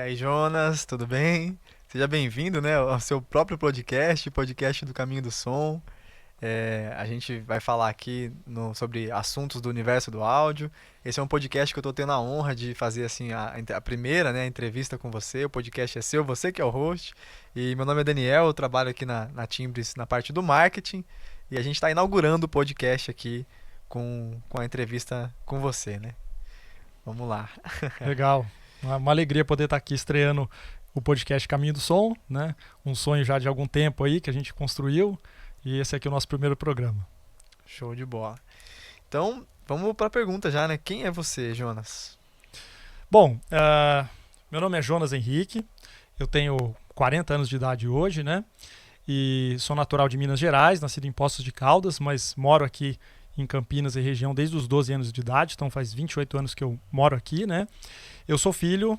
aí, Jonas, tudo bem? Seja bem-vindo, né, ao seu próprio podcast, podcast do Caminho do Som. A gente vai falar aqui sobre assuntos do universo do áudio. Esse é um podcast que eu estou tendo a honra de fazer assim a primeira, né, entrevista com você. O podcast é seu, você que é o host. E meu nome é Daniel, eu trabalho aqui na Timbres na parte do marketing. E a gente está inaugurando o podcast aqui com a entrevista com você, né? Vamos lá. Legal. Uma alegria poder estar aqui estreando o podcast Caminho do Som, né? Um sonho já de algum tempo aí que a gente construiu. E esse aqui é o nosso primeiro programa. Show de bola. Então, vamos para a pergunta já, né? Quem é você, Jonas? Bom, meu nome é Jonas Henrique, eu tenho 40 anos de idade hoje, né? E sou natural de Minas Gerais, nascido em Poços de Caldas, mas moro aqui em Campinas e região desde os 12 anos de idade, então faz 28 anos que eu moro aqui, né? Eu sou filho,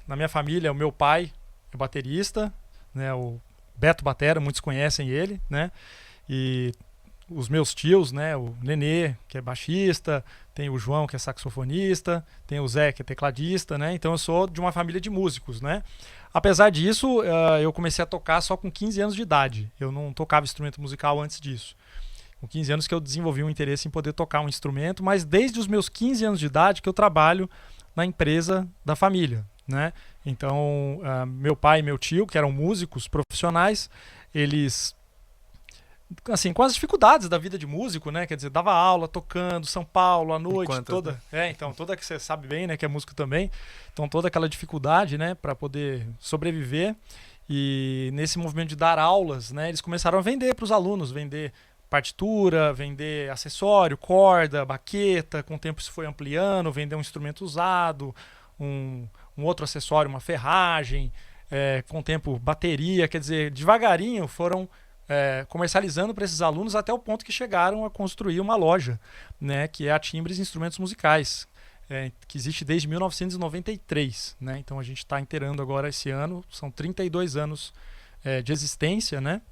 na minha família, o meu pai é baterista, né? O Beto Batera, muitos conhecem ele, né? E os meus tios, né? O Nenê, que é baixista, tem o João, que é saxofonista, tem o Zé, que é tecladista, né? Então eu sou de uma família de músicos, né? Apesar disso, eu comecei a tocar só com 15 anos de idade. Eu não tocava instrumento musical antes disso. Com 15 anos que eu desenvolvi um interesse em poder tocar um instrumento, mas desde os meus 15 anos de idade que eu trabalho na empresa da família, né? Então, meu pai e meu tio, que eram músicos profissionais, eles, assim, com as dificuldades da vida de músico, né? Quer dizer, dava aula tocando São Paulo à noite, Né? então toda que você sabe bem, né, que é músico também. Então toda aquela dificuldade, né, para poder sobreviver. E nesse movimento de dar aulas, né, eles começaram a vender para os alunos, vender partitura, vender acessório, corda, baqueta. Com o tempo isso foi ampliando, vender um instrumento usado, um outro acessório, uma ferragem, com o tempo bateria. Quer dizer, devagarinho foram comercializando para esses alunos até o ponto que chegaram a construir uma loja, né, que é a Timbres Instrumentos Musicais, que existe desde 1993. Né? Então a gente está inteirando agora esse ano, são 32 anos de existência, né?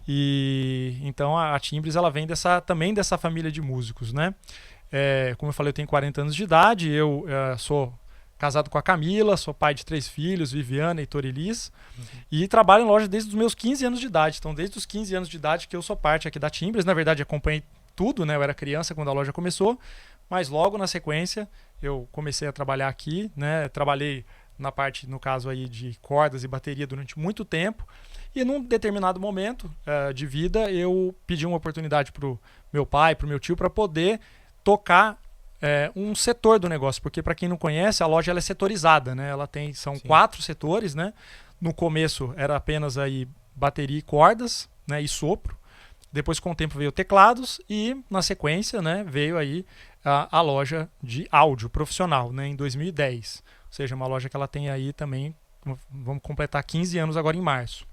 E então a Timbres ela vem também dessa família de músicos, né? Como eu falei, eu tenho 40 anos de idade, eu sou casado com a Camila, sou pai de 3 filhos, Viviana, Heitor e Liz, e trabalho em loja desde os meus 15 anos de idade. Então, desde os 15 anos de idade que eu sou parte aqui da Timbres. Na verdade, acompanhei tudo, né? Eu era criança quando a loja começou, mas logo na sequência eu comecei a trabalhar aqui, né? Trabalhei na parte, no caso aí, de cordas e bateria durante muito tempo. E num determinado momento de vida, eu pedi uma oportunidade pro meu pai, pro meu tio, para poder tocar um setor do negócio, porque para quem não conhece, a loja ela é setorizada, né? São Sim. 4 setores, né? No começo era apenas aí bateria e cordas, né? E sopro. Depois com o tempo veio teclados e na sequência, né, veio aí a loja de áudio profissional, né, em 2010. Ou seja, uma loja que ela tem aí também, vamos completar 15 anos agora em março.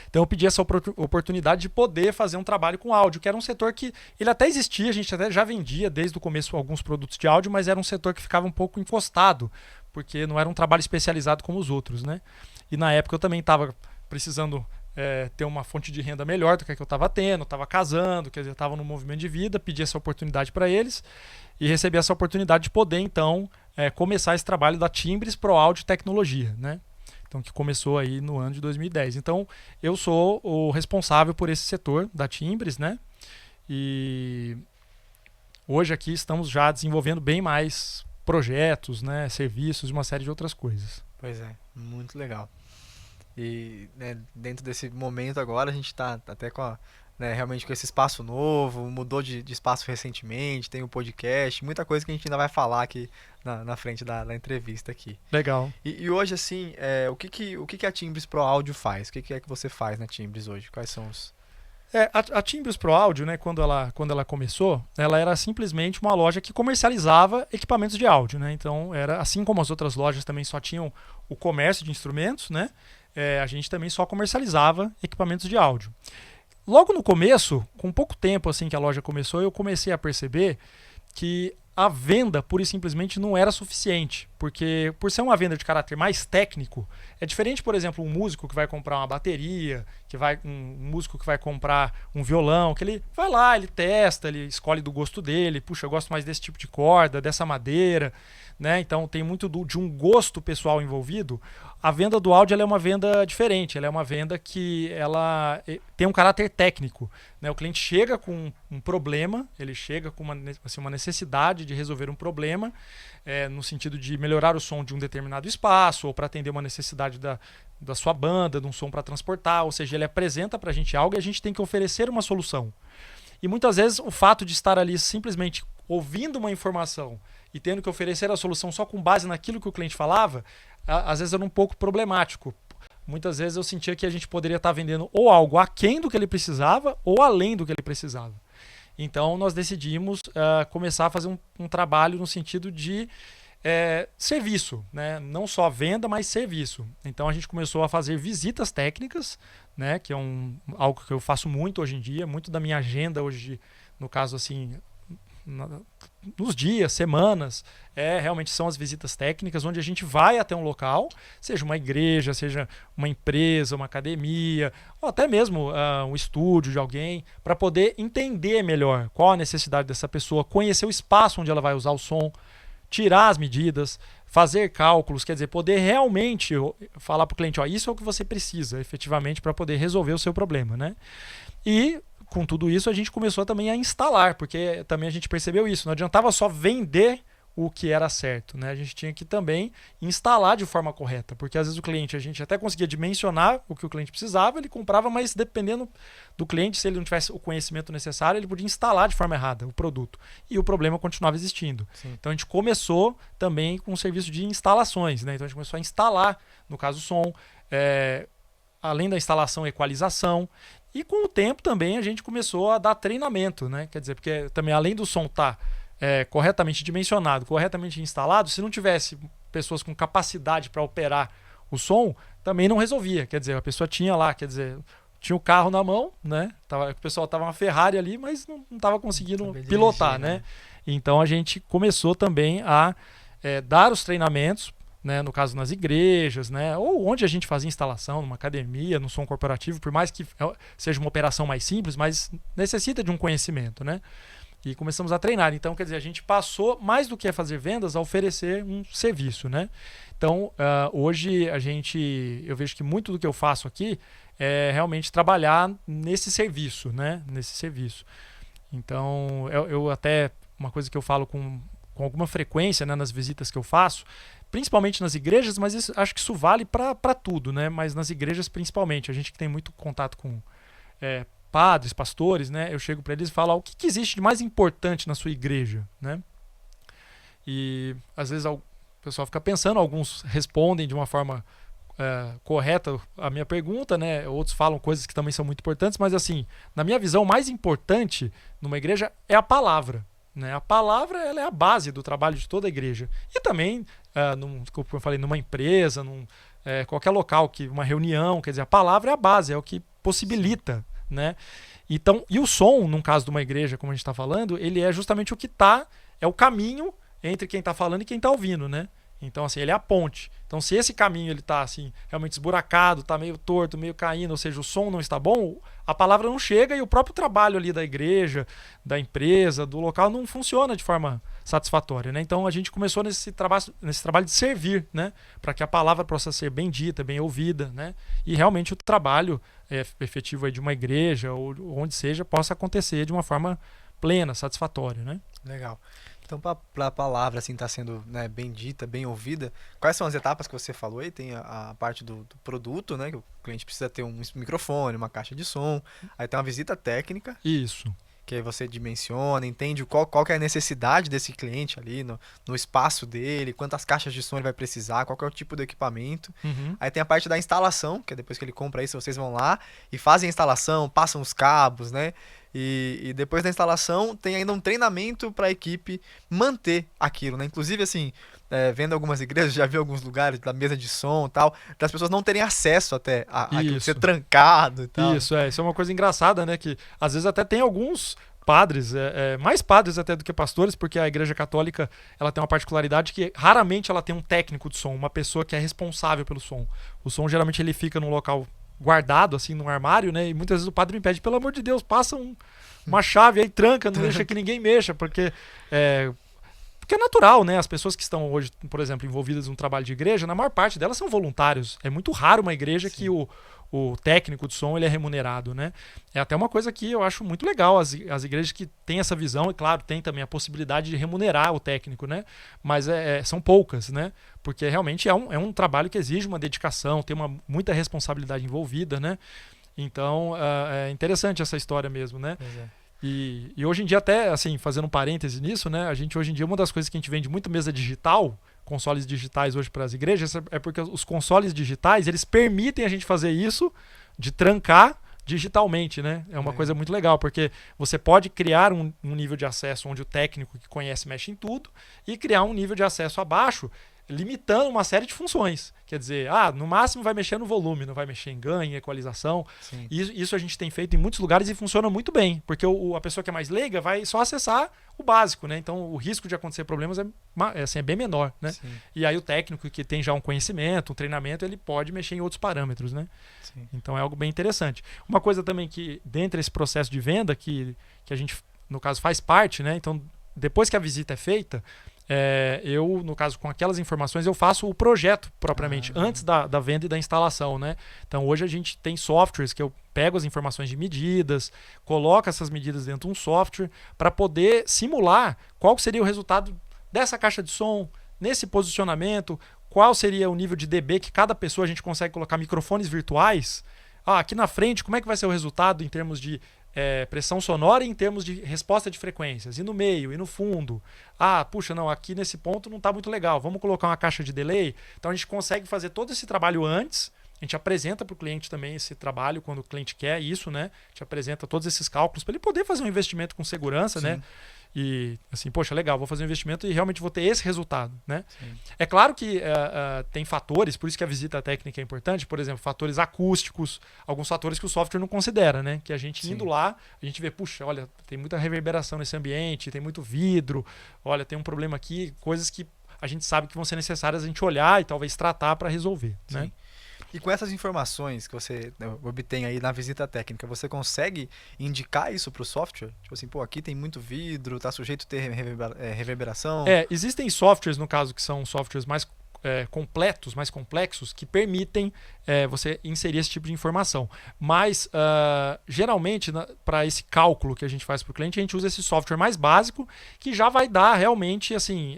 Então eu pedi essa oportunidade de poder fazer um trabalho com áudio, que era um setor que ele até existia, a gente até já vendia desde o começo alguns produtos de áudio, mas era um setor que ficava um pouco encostado, porque não era um trabalho especializado como os outros, né? E na época eu também estava precisando ter uma fonte de renda melhor do que eu estava tendo, estava casando, quer dizer, estava num movimento de vida, pedi essa oportunidade para eles e recebi essa oportunidade de poder então começar esse trabalho da Timbres Pro Áudio Tecnologia, né? Então, que começou aí no ano de 2010. Então, eu sou o responsável por esse setor da Timbres, né? E hoje aqui estamos já desenvolvendo bem mais projetos, né? Serviços e uma série de outras coisas. Pois é, muito legal. E né, dentro desse momento agora a gente está até realmente com esse espaço novo, mudou de espaço recentemente, tem o podcast, muita coisa que a gente ainda vai falar aqui na frente da entrevista aqui. Legal. E hoje, assim, o que a Timbres Pro Áudio faz? O que é que você faz na Timbres hoje? Quais são os... A Timbres Pro Áudio, né, quando ela começou, ela era simplesmente uma loja que comercializava equipamentos de áudio, né? Então, era assim como as outras lojas também só tinham o comércio de instrumentos, né? A gente também só comercializava equipamentos de áudio. Logo no começo, com pouco tempo assim que a loja começou, eu comecei a perceber que a venda pura e simplesmente não era suficiente, porque por ser uma venda de caráter mais técnico, é diferente, por exemplo, um músico que vai comprar uma bateria, um músico que vai comprar um violão, que ele vai lá, ele testa, ele escolhe do gosto dele, puxa, eu gosto mais desse tipo de corda, dessa madeira, né? Então tem muito de um gosto pessoal envolvido. A venda do áudio ela é uma venda diferente, ela é uma venda que ela tem um caráter técnico, né? O cliente chega com um problema, ele chega com uma necessidade de resolver um problema, no sentido de melhorar o som de um determinado espaço ou para atender uma necessidade da sua banda, de um som para transportar, ou seja, ele apresenta para a gente algo e a gente tem que oferecer uma solução. E muitas vezes o fato de estar ali simplesmente ouvindo uma informação e tendo que oferecer a solução só com base naquilo que o cliente falava, às vezes era um pouco problemático. Muitas vezes eu sentia que a gente poderia estar vendendo ou algo aquém do que ele precisava ou além do que ele precisava. Então nós decidimos começar a fazer um trabalho no sentido de serviço, né? Não só venda, mas serviço. Então a gente começou a fazer visitas técnicas, né? Que é algo que eu faço muito hoje em dia, muito da minha agenda hoje, no caso assim, nos dias, semanas, realmente são as visitas técnicas, onde a gente vai até um local, seja uma igreja, seja uma empresa, uma academia, ou até mesmo um estúdio de alguém, para poder entender melhor qual a necessidade dessa pessoa, conhecer o espaço onde ela vai usar o som, tirar as medidas, fazer cálculos, quer dizer, poder realmente falar para o cliente, isso é o que você precisa, efetivamente, para poder resolver o seu problema, né? E com tudo isso a gente começou também a instalar, porque também a gente percebeu isso, não adiantava só vender o que era certo, né? A gente tinha que também instalar de forma correta, porque às vezes a gente até conseguia dimensionar o que o cliente precisava, ele comprava, mas dependendo do cliente, se ele não tivesse o conhecimento necessário, ele podia instalar de forma errada o produto, e o problema continuava existindo. Sim. Então a gente começou também com um serviço de instalações, né? Então a gente começou a instalar, no caso o som, além da instalação, equalização, e com o tempo também a gente começou a dar treinamento, né? Quer dizer, porque também além do som estar corretamente dimensionado, corretamente instalado, se não tivesse pessoas com capacidade para operar o som, também não resolvia. Quer dizer, a pessoa tinha lá, tinha o carro na mão, né? O pessoal tava uma Ferrari ali, mas não estava conseguindo pilotar, dirigir, né? Então a gente começou também a dar os treinamentos, né, no caso nas igrejas, né, ou onde a gente fazia instalação, numa academia, no som corporativo, por mais que seja uma operação mais simples, mas necessita de um conhecimento, né? E começamos a treinar. Então, quer dizer, a gente passou, mais do que a fazer vendas, a oferecer um serviço, né? Então, hoje eu vejo que muito do que eu faço aqui é realmente trabalhar nesse serviço, né? Nesse serviço. Então, eu até, uma coisa que eu falo com alguma frequência, né, nas visitas que eu faço, principalmente nas igrejas, mas acho que isso vale para tudo, né? Mas nas igrejas principalmente, a gente que tem muito contato com padres, pastores, né? Eu chego para eles e falo o que existe de mais importante na sua igreja, né? E às vezes o pessoal fica pensando, alguns respondem de uma forma correta a minha pergunta, né? Outros falam coisas que também são muito importantes, mas assim, na minha visão, o mais importante numa igreja é a palavra, né? A palavra ela é a base do trabalho de toda a igreja. E também, como eu falei, numa empresa, qualquer local, uma reunião, quer dizer, a palavra é a base, é o que possibilita, né? Então, e o som, no caso de uma igreja, como a gente está falando, ele é justamente é o caminho entre quem está falando e quem está ouvindo, né? Então, assim, ele é a ponte. Então, se esse caminho ele está assim, realmente esburacado, está meio torto, meio caindo, ou seja, o som não está bom, a palavra não chega e o próprio trabalho ali da igreja, da empresa, do local não funciona de forma satisfatória, né? Então, a gente começou nesse trabalho de servir, né? Para que a palavra possa ser bem dita, bem ouvida, né? E realmente o trabalho efetivo aí de uma igreja ou onde seja possa acontecer de uma forma plena, satisfatória, né? Legal. Então, para a palavra assim estar sendo, né, bem dita, bem ouvida, quais são as etapas que você falou aí? Tem a parte do produto, né, que o cliente precisa ter um microfone, uma caixa de som, aí tem uma visita técnica. Isso. Que aí você dimensiona, entende qual que é a necessidade desse cliente ali no espaço dele, quantas caixas de som ele vai precisar, qual que é o tipo do equipamento. Uhum. Aí tem a parte da instalação, que é depois que ele compra isso, vocês vão lá e fazem a instalação, passam os cabos, né? E depois da instalação tem ainda um treinamento para a equipe manter aquilo, né? Inclusive, assim, vendo algumas igrejas, já vi alguns lugares da mesa de som e tal, das pessoas não terem acesso até a ser trancado e tal. Isso é uma coisa engraçada, né? Que às vezes até tem alguns padres, mais padres até do que pastores, porque a Igreja Católica ela tem uma particularidade que raramente ela tem um técnico de som, uma pessoa que é responsável pelo som. O som geralmente ele fica num local guardado assim num armário, né? E muitas vezes o padre me pede, pelo amor de Deus, passa uma chave aí, tranca, não deixa que ninguém mexa, porque é natural, né? As pessoas que estão hoje, por exemplo, envolvidas no trabalho de igreja, na maior parte delas são voluntários. É muito raro uma igreja que o técnico de som ele é remunerado, né? É até uma coisa que eu acho muito legal, as igrejas que têm essa visão, e claro, tem também a possibilidade de remunerar o técnico, né? Mas são poucas, né? Porque realmente é um trabalho que exige uma dedicação, tem muita responsabilidade envolvida, né? Então, é interessante essa história mesmo, né? E hoje em dia, até assim, fazendo um parêntese nisso, né? A gente hoje em dia, uma das coisas que a gente vende muito mesa digital, consoles digitais hoje para as igrejas, é porque os consoles digitais, eles permitem a gente fazer isso de trancar digitalmente, né? É uma coisa muito legal, porque você pode criar um nível de acesso onde o técnico que conhece mexe em tudo e criar um nível de acesso abaixo, limitando uma série de funções. Quer dizer, no máximo vai mexer no volume, não vai mexer em ganho, em equalização. Isso a gente tem feito em muitos lugares e funciona muito bem, porque a pessoa que é mais leiga vai só acessar o básico, né? Então o risco de acontecer problemas é bem menor, né? E aí o técnico que tem já um conhecimento, um treinamento, ele pode mexer em outros parâmetros, né? Então é algo bem interessante. Uma coisa também que, dentro desse processo de venda, que a gente, no caso, faz parte, né? Então, depois que a visita é feita, eu, no caso, com aquelas informações, eu faço o projeto propriamente, antes da venda e da instalação, né? Então, hoje a gente tem softwares que eu pego as informações de medidas, coloco essas medidas dentro de um software para poder simular qual seria o resultado dessa caixa de som, nesse posicionamento, qual seria o nível de dB que cada pessoa a gente consegue colocar microfones virtuais. Aqui na frente, como é que vai ser o resultado em termos de pressão sonora e em termos de resposta de frequências, e no meio, e no fundo. Puxa, não, aqui nesse ponto não está muito legal, vamos colocar uma caixa de delay. Então a gente consegue fazer todo esse trabalho antes, a gente apresenta para o cliente também esse trabalho quando o cliente quer isso, né? A gente apresenta todos esses cálculos para ele poder fazer um investimento com segurança, né? E assim, poxa, legal, vou fazer um investimento e realmente vou ter esse resultado, né? É claro que tem fatores, por isso que a visita técnica é importante, por exemplo, fatores acústicos, alguns fatores que o software não considera, né? Que a gente indo lá, a gente vê, puxa, olha, tem muita reverberação nesse ambiente, tem muito vidro, olha, tem um problema aqui, coisas que a gente sabe que vão ser necessárias a gente olhar e talvez tratar para resolver, né? E com essas informações que você obtém aí na visita técnica, você consegue indicar isso para o software? Tipo assim, aqui tem muito vidro, está sujeito a ter reverberação? Existem softwares, no caso, que são softwares mais completos, mais complexos, que permitem você inserir esse tipo de informação. Mas, geralmente, para esse cálculo que a gente faz para o cliente, a gente usa esse software mais básico, que já vai dar realmente, assim,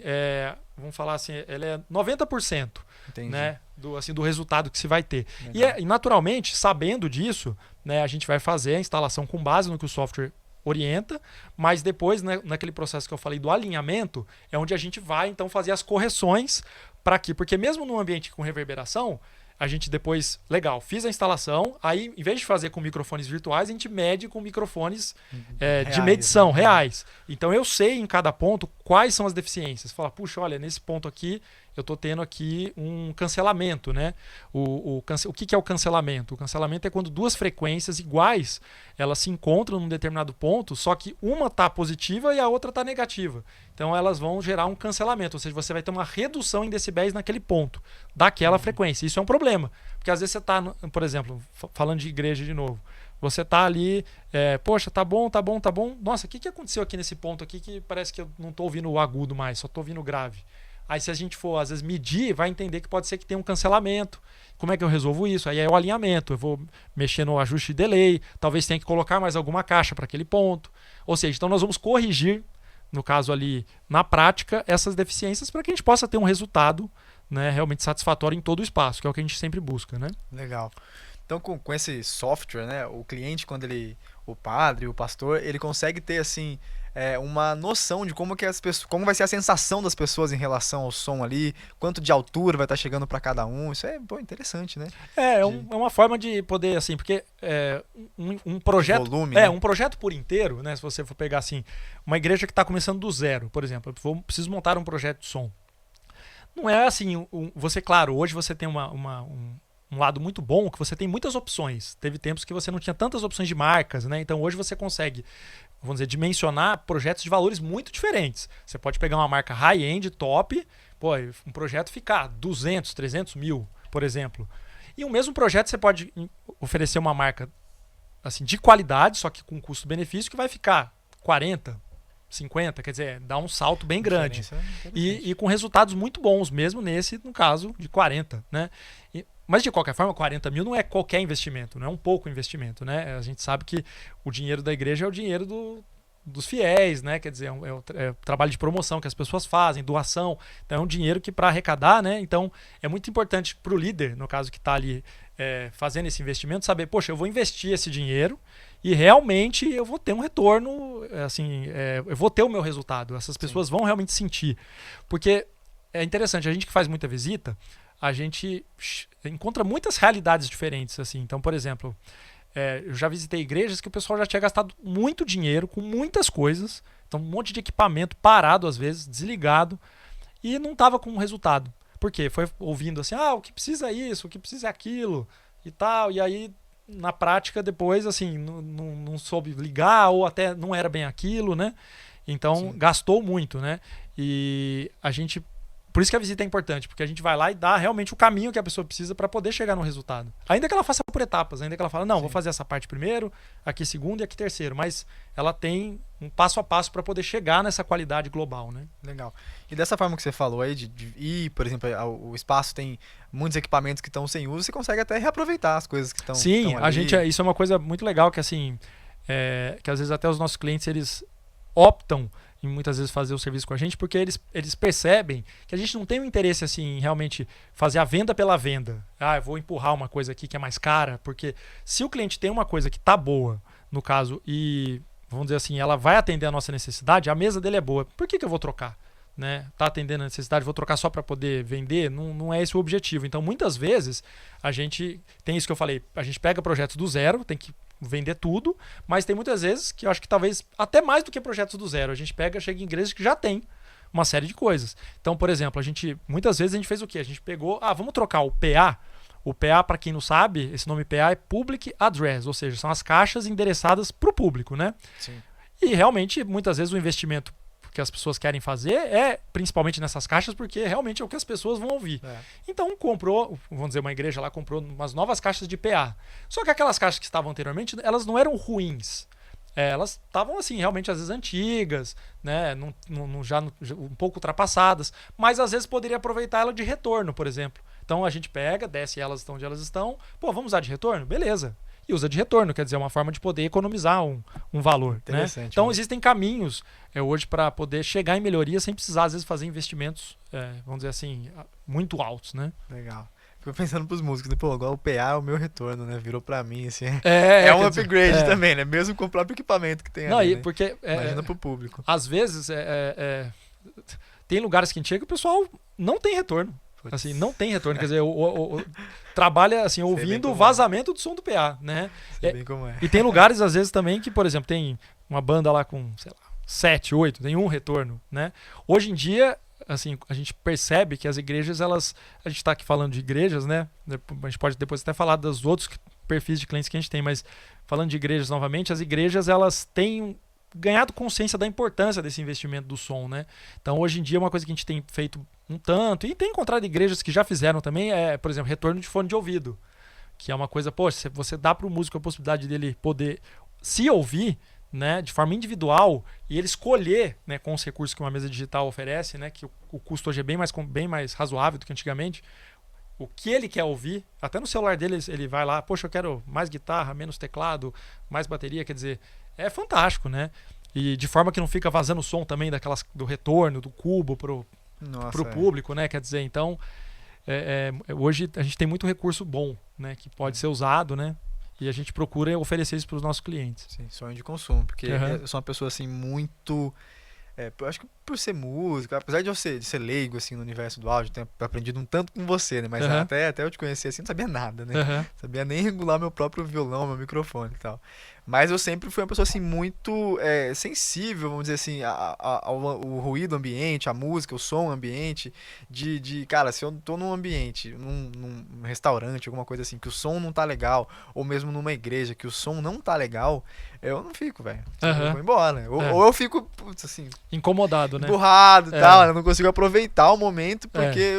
vamos falar assim, ele é 90%. Né, do resultado que se vai ter. E naturalmente, sabendo disso, né, a gente vai fazer a instalação com base no que o software orienta, mas depois, né, naquele processo que eu falei do alinhamento, é onde a gente vai então fazer as correções para aqui, porque mesmo num ambiente com reverberação, a gente depois, legal, fiz a instalação, aí em vez de fazer com microfones virtuais, a gente mede com microfones de medição, reais. Então eu sei em cada ponto quais são as deficiências. Fala, puxa, olha, nesse ponto aqui eu estou tendo aqui um cancelamento, né? O que é o cancelamento? O cancelamento é quando duas frequências iguais elas se encontram num determinado ponto, só que uma está positiva e a outra está negativa. Então elas vão gerar um cancelamento, ou seja, você vai ter uma redução em decibéis naquele ponto, daquela frequência. Isso é um problema, porque às vezes você está, por exemplo, falando de igreja de novo, você está ali, poxa, tá bom. Nossa, o que aconteceu aqui nesse ponto aqui que parece que eu não estou ouvindo o agudo mais, só estou ouvindo o grave. Aí se a gente for, às vezes, medir, vai entender que pode ser que tenha um cancelamento. Como é que eu resolvo isso? Aí é o alinhamento. Eu vou mexer no ajuste de delay, talvez tenha que colocar mais alguma caixa para aquele ponto. Ou seja, então nós vamos corrigir, no caso ali, na prática, essas deficiências para que a gente possa ter um resultado, né, realmente satisfatório em todo o espaço, que é o que a gente sempre busca, né? Legal. Então, com esse software, né, o cliente, o padre, o pastor, ele consegue ter, assim, uma noção de como vai ser a sensação das pessoas em relação ao som ali, quanto de altura vai estar chegando para cada um. Isso é interessante, né? É uma forma de poder, assim, porque um projeto, volume, né? Um projeto por inteiro, né? Se você for pegar assim, uma igreja que está começando do zero, por exemplo, eu preciso montar um projeto de som. Não é assim, claro, hoje você tem um lado muito bom, que você tem muitas opções. Teve tempos que você não tinha tantas opções de marcas, né? Então hoje você consegue, vamos dizer, dimensionar projetos de valores muito diferentes. Você pode pegar uma marca high-end, top, um projeto ficar 200, 300 mil, por exemplo. E o mesmo projeto você pode oferecer uma marca assim, de qualidade, só que com custo-benefício, que vai ficar 40, 50, quer dizer, dá um salto bem grande. E com resultados muito bons, mesmo nesse, no caso, de 40, né? Mas de qualquer forma, 40 mil não é qualquer investimento, não é um pouco investimento, né? A gente sabe que o dinheiro da igreja é o dinheiro dos fiéis, né? Quer dizer, é o trabalho de promoção que as pessoas fazem, doação. Então é um dinheiro que para arrecadar, né? Então é muito importante para o líder, no caso que está ali fazendo esse investimento, saber, poxa, eu vou investir esse dinheiro e realmente eu vou ter um retorno, assim, eu vou ter o meu resultado. Essas pessoas vão realmente sentir. Porque é interessante, a gente que faz muita visita, a gente encontra muitas realidades diferentes, assim. Então, por exemplo, eu já visitei igrejas que o pessoal já tinha gastado muito dinheiro com muitas coisas, então um monte de equipamento parado às vezes, desligado, e não estava com resultado. Por quê? Foi ouvindo assim, o que precisa é isso, o que precisa é aquilo e tal, e aí na prática depois assim, não soube ligar ou até não era bem aquilo, né? Então gastou muito, né? E a gente... Por isso que a visita é importante, porque a gente vai lá e dá realmente o caminho que a pessoa precisa para poder chegar no resultado. Ainda que ela faça por etapas, ainda que ela fale, não, vou fazer essa parte primeiro, aqui segundo e aqui terceiro, mas ela tem um passo a passo para poder chegar nessa qualidade global, né? Legal. E dessa forma que você falou aí, de ir, por exemplo, o espaço tem muitos equipamentos que estão sem uso, você consegue até reaproveitar as coisas que estão ali. Sim, isso é uma coisa muito legal, que assim, que às vezes até os nossos clientes, eles optam em muitas vezes fazer o serviço com a gente, porque eles percebem que a gente não tem um interesse assim em realmente fazer a venda pela venda. Eu vou empurrar uma coisa aqui que é mais cara, porque se o cliente tem uma coisa que tá boa, no caso, e vamos dizer assim, ela vai atender a nossa necessidade, a mesa dele é boa, por que eu vou trocar? Né? Tá atendendo a necessidade, vou trocar só para poder vender? Não é esse o objetivo. Então, muitas vezes, a gente tem isso que eu falei, a gente pega projetos do zero, tem que vender tudo, mas tem muitas vezes que eu acho que talvez até mais do que projetos do zero. A gente chega em igrejas que já tem uma série de coisas. Então, por exemplo, muitas vezes a gente fez o quê? A gente pegou, vamos trocar o PA. O PA, para quem não sabe, esse nome PA é Public Address, ou seja, são as caixas endereçadas para o público, né? Sim. E realmente, muitas vezes o investimento que as pessoas querem fazer principalmente nessas caixas, porque realmente é o que as pessoas vão ouvir. Então comprou, vamos dizer, uma igreja lá comprou umas novas caixas de PA. Só que aquelas caixas que estavam anteriormente, elas não eram ruins. Elas estavam assim, realmente às vezes antigas, né? Já um pouco ultrapassadas, mas às vezes poderia aproveitar ela de retorno, por exemplo. Então a gente pega, desce elas onde elas estão, vamos usar de retorno? Beleza. E usa de retorno, quer dizer, uma forma de poder economizar um valor. Né? Então existem caminhos hoje para poder chegar em melhoria sem precisar, às vezes, fazer investimentos, vamos dizer assim, muito altos. Né? Legal. Fico pensando pros músicos, né? Pô, agora o PA é o meu retorno, né? Virou pra mim, assim. É um upgrade também, né? Mesmo com o próprio equipamento que tem ali, né? Porque, imagina pro público. Às vezes, tem lugares que a gente chega e o pessoal não tem retorno. Assim, não tem retorno, quer dizer, trabalha assim, ouvindo o vazamento do som do PA, né? E tem lugares, às vezes, também que, por exemplo, tem uma banda lá com, sei lá, 7, 8, tem um retorno, né? Hoje em dia, assim, a gente percebe que as igrejas, a gente está aqui falando de igrejas, né? A gente pode depois até falar dos outros perfis de clientes que a gente tem, mas falando de igrejas novamente, as igrejas, elas têm ganhado consciência da importância desse investimento do som, né? Então, hoje em dia, uma coisa que a gente tem feito um tanto, e tem encontrado igrejas que já fizeram também, por exemplo, retorno de fone de ouvido, que é uma coisa, poxa, você dá para o músico a possibilidade dele poder se ouvir, né, de forma individual, e ele escolher, né, com os recursos que uma mesa digital oferece, né, que o custo hoje é bem mais razoável do que antigamente, o que ele quer ouvir, até no celular dele ele vai lá, poxa, eu quero mais guitarra, menos teclado, mais bateria, quer dizer, é fantástico, né? E de forma que não fica vazando o som também do retorno, do cubo pro público, né? Quer dizer, então, hoje a gente tem muito recurso bom, né? Que pode ser usado, né? E a gente procura oferecer isso para os nossos clientes. Sim, sonho de consumo, porque eu sou uma pessoa assim muito... eu acho que por ser músico, apesar de eu ser leigo assim, no universo do áudio, tenho aprendido um tanto com você, né? Mas até eu te conhecer assim, não sabia nada, né? Não sabia nem regular meu próprio violão, meu microfone e tal. Mas eu sempre fui uma pessoa assim muito sensível, vamos dizer assim, ao ruído ambiente, a música, o som ambiente, cara, se eu tô num ambiente, num restaurante, alguma coisa assim, que o som não tá legal, ou mesmo numa igreja que o som não tá legal, eu não fico, velho. Eu vou embora. Ou eu fico, putz, assim... incomodado, né? Emburrado e tal, eu não consigo aproveitar o momento, porque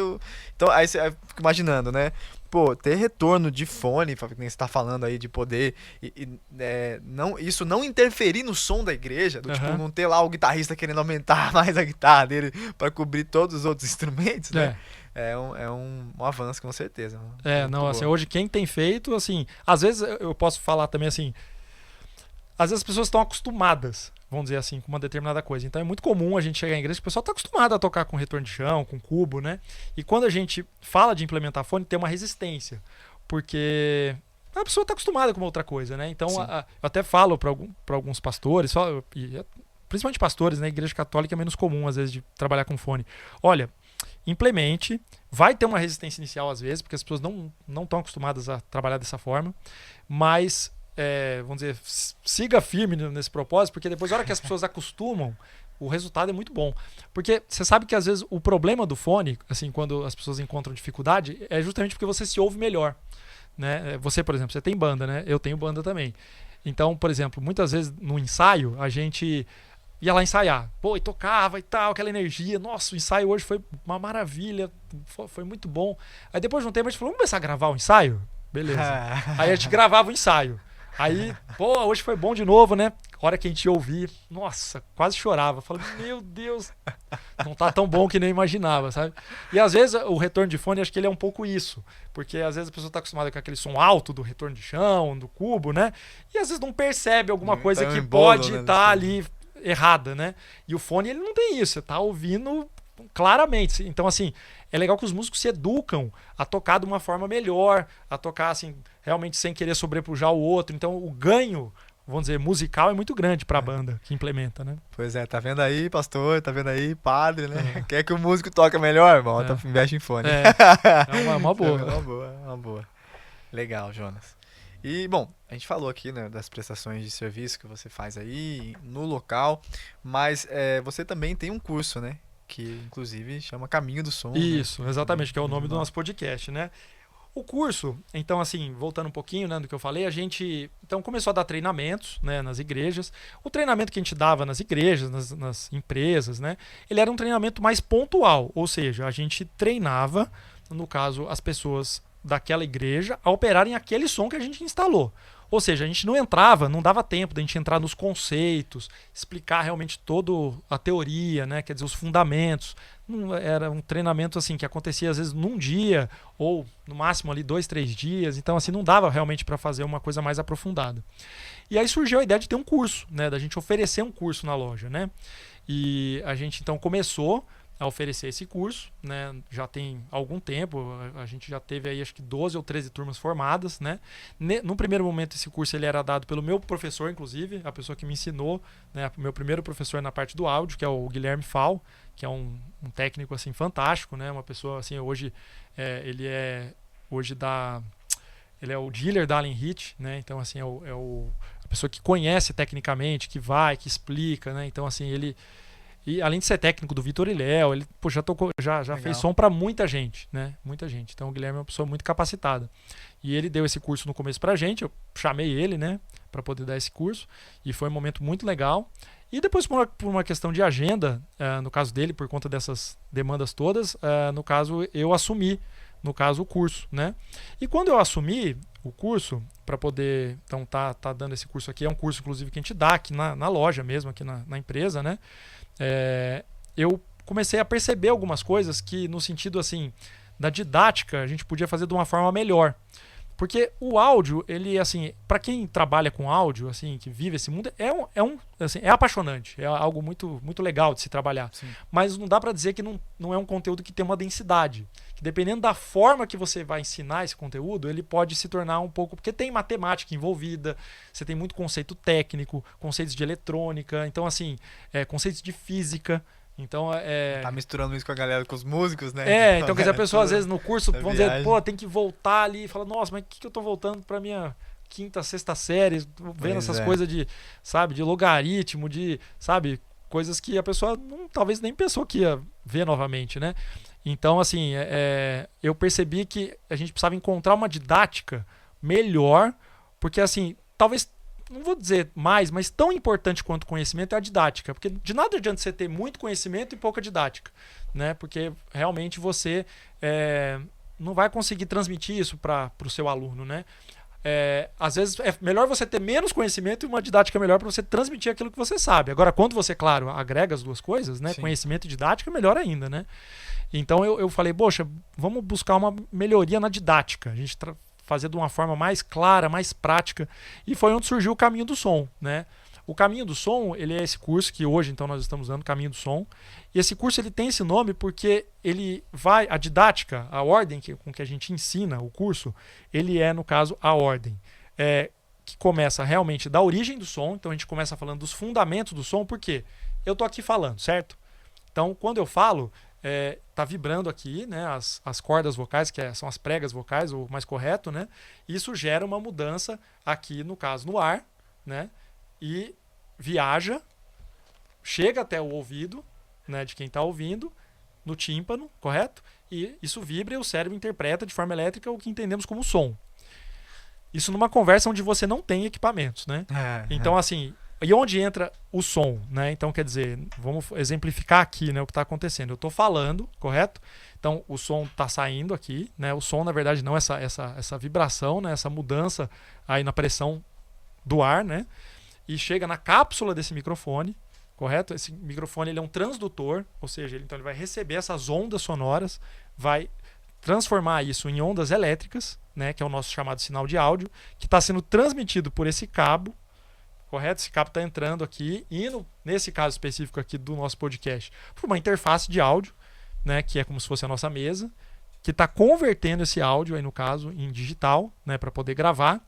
Então, aí eu fico imaginando, né? pô, ter retorno de fone, que nem você tá falando aí, de poder não, isso não interferir no som da igreja, do tipo, Aham. não ter lá o guitarrista querendo aumentar mais a guitarra dele pra cobrir todos os outros instrumentos, né? É. É um avanço, com certeza. Não, Muito assim, boa. hoje quem tem feito, assim, às vezes eu posso falar também assim, às vezes as pessoas estão acostumadas, vamos dizer assim, com uma determinada coisa. Então é muito comum a gente chegar em igreja que o pessoal está acostumado a tocar com retorno de chão, com cubo, né? E quando a gente fala de implementar fone, tem uma resistência, porque a pessoa está acostumada com uma outra coisa, né? Então Sim. eu até falo para alguns pastores, principalmente pastores, né? Igreja católica é menos comum às vezes de trabalhar com fone. Olha, implemente, vai ter uma resistência inicial às vezes, porque as pessoas não estão acostumadas a trabalhar dessa forma, mas vamos dizer, siga firme nesse propósito, porque depois, na hora que as pessoas acostumam, o resultado é muito bom. Porque você sabe que às vezes o problema do fone, assim, quando as pessoas encontram dificuldade, é justamente porque você se ouve melhor. Né? Você, por exemplo, você tem banda, né? Eu tenho banda também. Então, por exemplo, muitas vezes no ensaio, a gente ia lá ensaiar. Pô, e tocava e tal, aquela energia. Nossa, o ensaio hoje foi uma maravilha, foi muito bom. Aí depois de um tempo a gente falou, vamos começar a gravar o ensaio? Beleza. Aí a gente gravava o ensaio. Aí, pô, hoje foi bom de novo, né? A hora que a gente ia ouvir, nossa, quase chorava. Falei, meu Deus, não tá tão bom que nem imaginava, sabe? E às vezes o retorno de fone, acho que ele é um pouco isso. Porque às vezes a pessoa tá acostumada com aquele som alto do retorno de chão, do cubo, né? E às vezes não percebe alguma coisa Tá um que embolo, pode né, estar ali errada, né? E o fone, ele não tem isso. Você tá ouvindo claramente. Então, assim, é legal que os músicos se educam a tocar de uma forma melhor, a tocar, assim, realmente sem querer sobrepujar o outro. Então, o ganho, vamos dizer, musical é muito grande para a banda que implementa, né? Pois é, tá vendo aí, pastor? Tá vendo aí, padre, né? Quer que o músico toque melhor? Bota, investe em fone. É, é uma É boa. uma boa, uma boa. Legal, Jonas. E, bom, a gente falou aqui, né, das prestações de serviço que você faz aí no local, mas você também tem um curso, né? Que, inclusive, chama Caminho do Som, né? Isso, exatamente, que é o nome do Original. nosso podcast, né? O curso, então assim, voltando um pouquinho, né, do que eu falei, a gente então começou a dar treinamentos, né, nas igrejas. O treinamento que a gente dava nas igrejas, nas empresas, né, ele era um treinamento mais pontual, ou seja, a gente treinava, no caso, as pessoas daquela igreja a operarem aquele som que a gente instalou. Ou seja, a gente não entrava, não dava tempo de a gente entrar nos conceitos, explicar realmente toda a teoria, né? Quer dizer, os fundamentos. Era um treinamento assim que acontecia às vezes num dia ou no máximo ali 2, 3 dias. Então assim não dava realmente para fazer uma coisa mais aprofundada. E aí surgiu a ideia de ter um curso, né? Da gente oferecer um curso na loja, né? E a gente então começou a oferecer esse curso, né? Já tem algum tempo, a gente já teve aí acho que 12 ou 13 turmas formadas, né? No primeiro momento esse curso ele era dado pelo meu professor, inclusive, a pessoa que me ensinou, né? O meu primeiro professor na parte do áudio, que é o Guilherme Fal, que é um técnico assim fantástico, né? Uma pessoa assim hoje ele é hoje ele é o dealer da Allen Heat, né? Então assim a pessoa que conhece tecnicamente, que vai, que explica, né? Então assim ele e além de ser técnico do Vitor e Léo, ele já tocou, já fez som para muita gente, né? Muita gente. Então o Guilherme é uma pessoa muito capacitada. E ele deu esse curso no começo pra gente, eu chamei ele, né, para poder dar esse curso, e foi um momento muito legal. E depois por uma questão de agenda, no caso dele, por conta dessas demandas todas, no caso eu assumi, no caso o curso, né? E quando eu assumi o curso para poder então tá dando esse curso aqui, é um curso inclusive que a gente dá aqui na loja mesmo, aqui na empresa, né? Eu comecei a perceber algumas coisas que no sentido assim da didática a gente podia fazer de uma forma melhor, porque o áudio ele assim para quem trabalha com áudio assim que vive esse mundo assim, é apaixonante, é algo muito muito legal de se trabalhar. Sim. Mas não dá para dizer que não é um conteúdo que tem uma densidade, que dependendo da forma que você vai ensinar esse conteúdo ele pode se tornar um pouco, porque tem matemática envolvida, você tem muito conceito técnico, conceitos de eletrônica, então assim conceitos de física. Então Tá misturando isso com a galera, com os músicos, né? então quer dizer, a pessoa às vezes no curso, vamos dizer, viagem. pô, tem que voltar ali e fala, nossa, mas o que eu tô voltando pra minha quinta, sexta série, vendo Pois essas é. coisas de, sabe, de logaritmo, de, sabe, coisas que a pessoa talvez nem pensou que ia ver novamente, né? Então, assim, eu percebi que a gente precisava encontrar uma didática melhor, porque, assim, talvez não vou dizer mais, mas tão importante quanto o conhecimento é a didática, porque de nada adianta você ter muito conhecimento e pouca didática, né? Porque realmente você não vai conseguir transmitir isso para o seu aluno, né? Às vezes é melhor você ter menos conhecimento e uma didática melhor para você transmitir aquilo que você sabe. Agora, quando você, claro, agrega as duas coisas, né? Conhecimento e didática, melhor ainda, né? Então eu falei, poxa, vamos buscar uma melhoria na didática. A gente fazer de uma forma mais clara, mais prática. E foi onde surgiu o Caminho do Som, né? O Caminho do Som, ele é esse curso que hoje então nós estamos dando, Caminho do Som. E esse curso ele tem esse nome porque ele vai, a didática, a ordem com que a gente ensina o curso, ele é, no caso, a ordem. Que começa realmente da origem do som, então a gente começa falando dos fundamentos do som, porque eu tô aqui falando, certo? Então, quando eu falo, tá vibrando aqui, né, as cordas vocais, que são as pregas vocais, o mais correto, né? Isso gera uma mudança aqui, no caso, no ar, né? E viaja, chega até o ouvido, né, de quem está ouvindo, no tímpano, correto? E isso vibra e o cérebro interpreta de forma elétrica o que entendemos como som. Isso numa conversa onde você não tem equipamentos, né? Então, assim, e onde entra o som, né? Então, quer dizer, vamos exemplificar aqui, né, o que está acontecendo. Eu estou falando, correto? Então, o som está saindo aqui, né? O som, na verdade, não essa vibração, né? Essa mudança aí na pressão do ar, né? E chega na cápsula desse microfone, correto? Esse microfone ele é um transdutor, ou seja, então ele vai receber essas ondas sonoras, vai transformar isso em ondas elétricas, né, que é o nosso chamado sinal de áudio, que está sendo transmitido por esse cabo, correto? Esse cabo está entrando aqui, indo, nesse caso específico aqui do nosso podcast, por uma interface de áudio, né, que é como se fosse a nossa mesa, que está convertendo esse áudio, aí no caso, em digital, né, para poder gravar,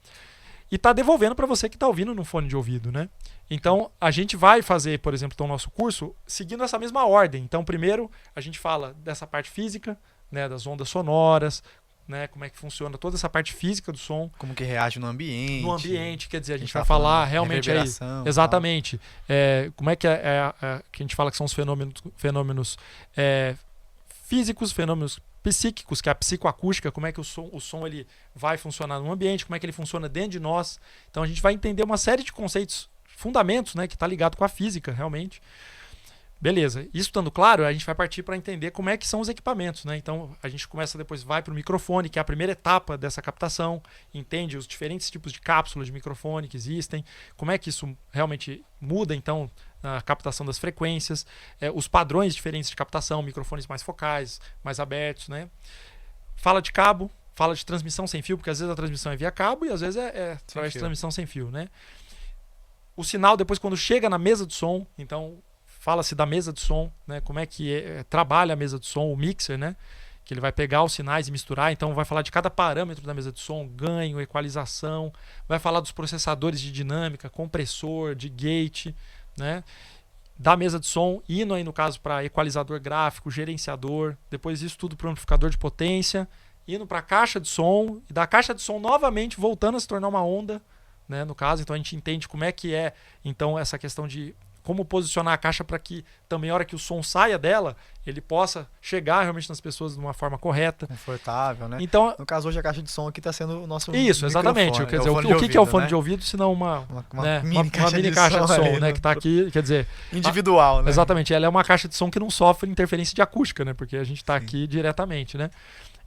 e está devolvendo para você que está ouvindo no fone de ouvido, né? Então, a gente vai fazer, por exemplo, o nosso curso seguindo essa mesma ordem. Então, primeiro, a gente fala dessa parte física, né, das ondas sonoras, né, como é que funciona toda essa parte física do som. Como que reage no ambiente. No ambiente, quer dizer, a gente vai falar realmente aí. Exatamente. Como é que que a gente fala que são os fenômenos físicos, fenômenos psíquicos, que é a psicoacústica, como é que o som ele vai funcionar no ambiente, como é que ele funciona dentro de nós. Então a gente vai entender uma série de conceitos, fundamentos, né, que está ligado com a física, realmente. Beleza, isso estando claro, a gente vai partir para entender como é que são os equipamentos, né? Então a gente começa depois, vai para o microfone, que é a primeira etapa dessa captação, entende os diferentes tipos de cápsulas de microfone que existem, como é que isso realmente muda, então, a captação das frequências, os padrões diferentes de captação, microfones mais focais, mais abertos, né? Fala de cabo, fala de transmissão sem fio, porque às vezes a transmissão é via cabo e às vezes é através de transmissão sem fio, né? O sinal depois quando chega na mesa de som, então fala-se da mesa de som, né? Como é que trabalha a mesa de som, o mixer, né? Que ele vai pegar os sinais e misturar, então vai falar de cada parâmetro da mesa de som, ganho, equalização, vai falar dos processadores de dinâmica, compressor, de gate, né? Da mesa de som, indo aí no caso para equalizador gráfico, gerenciador, depois isso tudo para o amplificador de potência, indo para a caixa de som, e da caixa de som novamente voltando a se tornar uma onda, né, no caso. Então a gente entende como é que é então essa questão de como posicionar a caixa para que também a hora que o som saia dela, ele possa chegar realmente nas pessoas de uma forma correta. Confortável, né? Então, no caso hoje a caixa de som aqui está sendo o nosso isso, exatamente. Quer dizer, o que é o fone de ouvido, senão uma mini caixa de som, né, que está aqui, quer dizer... individual, né? Exatamente, ela é uma caixa de som que não sofre interferência de acústica, né, porque a gente está aqui diretamente, né?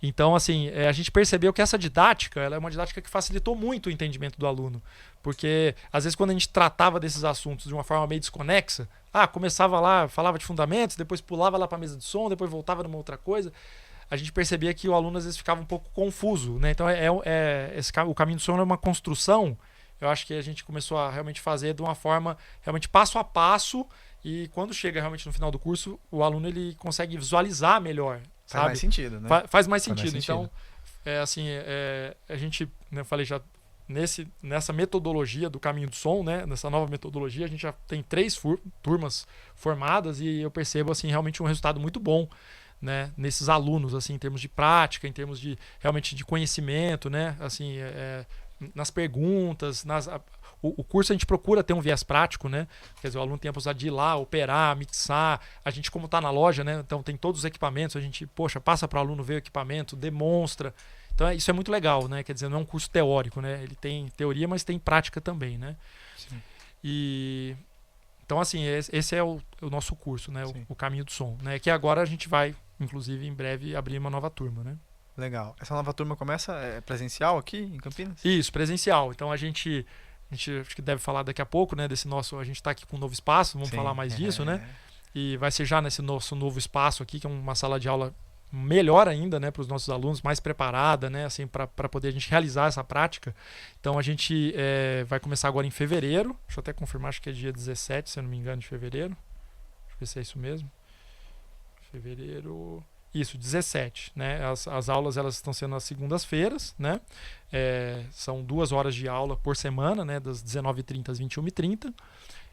Então, assim, a gente percebeu que essa didática, ela é uma didática que facilitou muito o entendimento do aluno. Porque, às vezes, quando a gente tratava desses assuntos de uma forma meio desconexa, começava lá, falava de fundamentos, depois pulava lá para a mesa de som, depois voltava numa outra coisa, a gente percebia que o aluno, às vezes, ficava um pouco confuso, né? Então, o Caminho do Som é uma construção, eu acho que a gente começou a realmente fazer de uma forma, realmente passo a passo, e quando chega realmente no final do curso, o aluno ele consegue visualizar melhor. Faz mais sentido, né? Faz mais sentido. Então, a gente, né, eu falei já, nessa metodologia do Caminho do Som, né, nessa nova metodologia, a gente já tem 3 turmas formadas e eu percebo assim, realmente um resultado muito bom, né, nesses alunos, assim, em termos de prática, em termos de realmente de conhecimento, né, assim, nas perguntas, o curso a gente procura ter um viés prático, né? Quer dizer, o aluno tem a possibilidade de ir lá, operar, mixar. A gente, como está na loja, né? Então tem todos os equipamentos, a gente, passa para o aluno ver o equipamento, demonstra. Então isso é muito legal, né? Quer dizer, não é um curso teórico, né? Ele tem teoria, mas tem prática também, né? Sim. Então, assim, esse é o nosso curso, né? O Caminho do Som, né? Que agora a gente vai, inclusive, em breve, abrir uma nova turma, né? Legal. Essa nova turma começa presencial aqui em Campinas? Isso, presencial. Então a gente acho que deve falar daqui a pouco, né, desse nosso, a gente está aqui com um novo espaço, vamos Sim. falar mais disso, né? E vai ser já nesse nosso novo espaço aqui, que é uma sala de aula melhor ainda, né, para os nossos alunos, mais preparada, né, assim, para poder a gente realizar essa prática. Então a gente vai começar agora em fevereiro, deixa eu até confirmar, acho que é dia 17, se eu não me engano, de fevereiro. Deixa eu ver se é isso mesmo. Fevereiro... Isso, 17, né? As aulas elas estão sendo às segundas-feiras, né? São 2 horas de aula por semana, né? Das 19h30 às 21h30.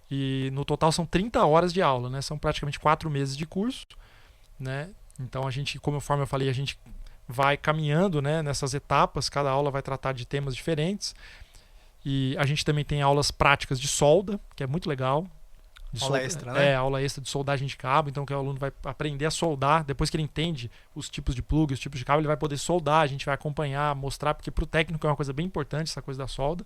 E no total são 30 horas de aula, né? São praticamente 4 meses de curso, né? Então a gente, conforme eu falei, a gente vai caminhando, né, nessas etapas. Cada aula vai tratar de temas diferentes. E a gente também tem aulas práticas de solda, que é muito legal. Aula extra, né? Aula extra de soldagem de cabo. Então que o aluno vai aprender a soldar. Depois que ele entende os tipos de plug, os tipos de cabo, ele vai poder soldar. A gente vai acompanhar, mostrar, porque para o técnico é uma coisa bem importante essa coisa da solda.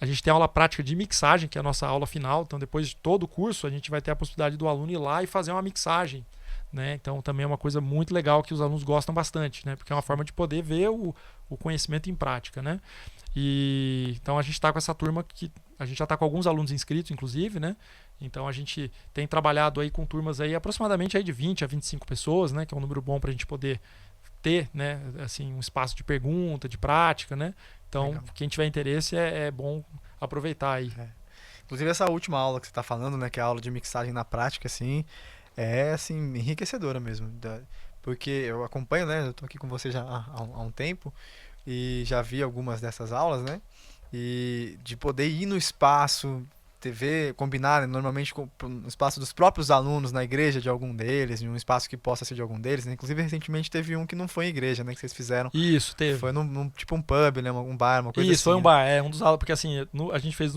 A gente tem aula prática de mixagem, que é a nossa aula final. Então depois de todo o curso, a gente vai ter a possibilidade do aluno ir lá e fazer uma mixagem, né? Então também é uma coisa muito legal que os alunos gostam bastante, né? Porque é uma forma de poder ver o conhecimento em prática, né? E então a gente está com essa turma que a gente já está com alguns alunos inscritos, inclusive, né? Então a gente tem trabalhado aí com turmas aí aproximadamente aí de 20 a 25 pessoas, né? Que é um número bom para a gente poder ter, né? Assim, um espaço de pergunta, de prática, né? Então Legal. quem tiver interesse é bom aproveitar aí. Inclusive essa última aula que você está falando, né? Que é a aula de mixagem na prática, assim, é assim enriquecedora mesmo, porque eu acompanho, né? Eu tô aqui com você já há um tempo e já vi algumas dessas aulas, né? E de poder ir no espaço, TV, combinar, né, normalmente no espaço dos próprios alunos, na igreja de algum deles, em um espaço que possa ser de algum deles, né? Inclusive recentemente teve um que não foi em igreja, né? Que vocês fizeram. Isso, teve. Foi tipo um pub, né? Um bar, uma coisa Isso, assim. foi um Né? bar, um dos aulas, porque assim, a gente fez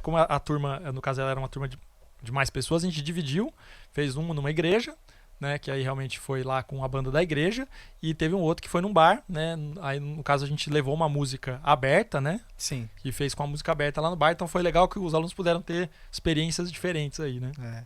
como a turma, no caso ela era uma turma de mais pessoas, a gente dividiu, fez um numa igreja, né, que aí realmente foi lá com a banda da igreja, e teve um outro que foi num bar, né, aí no caso a gente levou uma música aberta, né, Sim. e fez com a música aberta lá no bar, então foi legal que os alunos puderam ter experiências diferentes aí, né.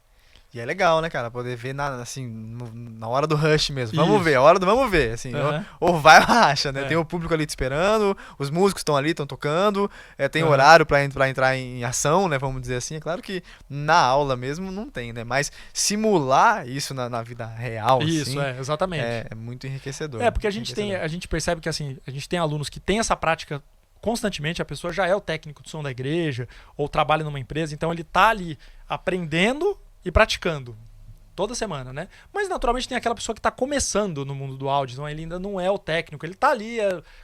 E é legal, né, cara? Poder ver assim, na hora do rush mesmo. Isso. Vamos ver, a hora do vamos ver. Assim, ou vai ou racha, né? É. Tem o público ali te esperando, os músicos estão ali, estão tocando, tem Uhum. horário pra entrar em ação, né? Vamos dizer assim. É claro que na aula mesmo não tem, né? Mas simular isso na vida real, Isso, assim, exatamente. é muito enriquecedor. Porque a gente percebe que assim, a gente tem alunos que têm essa prática constantemente, a pessoa já é o técnico de som da igreja ou trabalha numa empresa, então ele tá ali aprendendo e praticando toda semana, né? Mas naturalmente tem aquela pessoa que está começando no mundo do áudio, então ele ainda não é o técnico, ele está ali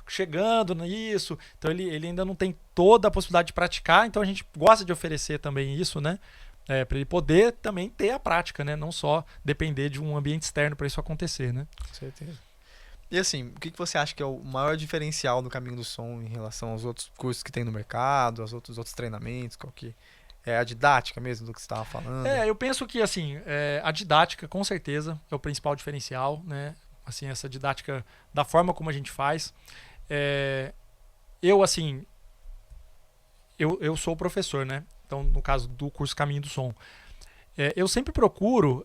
chegando nisso, então ele ainda não tem toda a possibilidade de praticar, então a gente gosta de oferecer também isso, né? Para ele poder também ter a prática, né? Não só depender de um ambiente externo para isso acontecer, né? Com certeza. E assim, o que você acha que é o maior diferencial do Caminho do Som em relação aos outros cursos que tem no mercado, aos outros treinamentos, qual que é a didática mesmo do que você estava falando? Eu penso que assim, a didática com certeza é o principal diferencial, né? Assim, essa didática da forma como a gente faz. Eu sou professor, né? Então, no caso do curso Caminho do Som, eu sempre procuro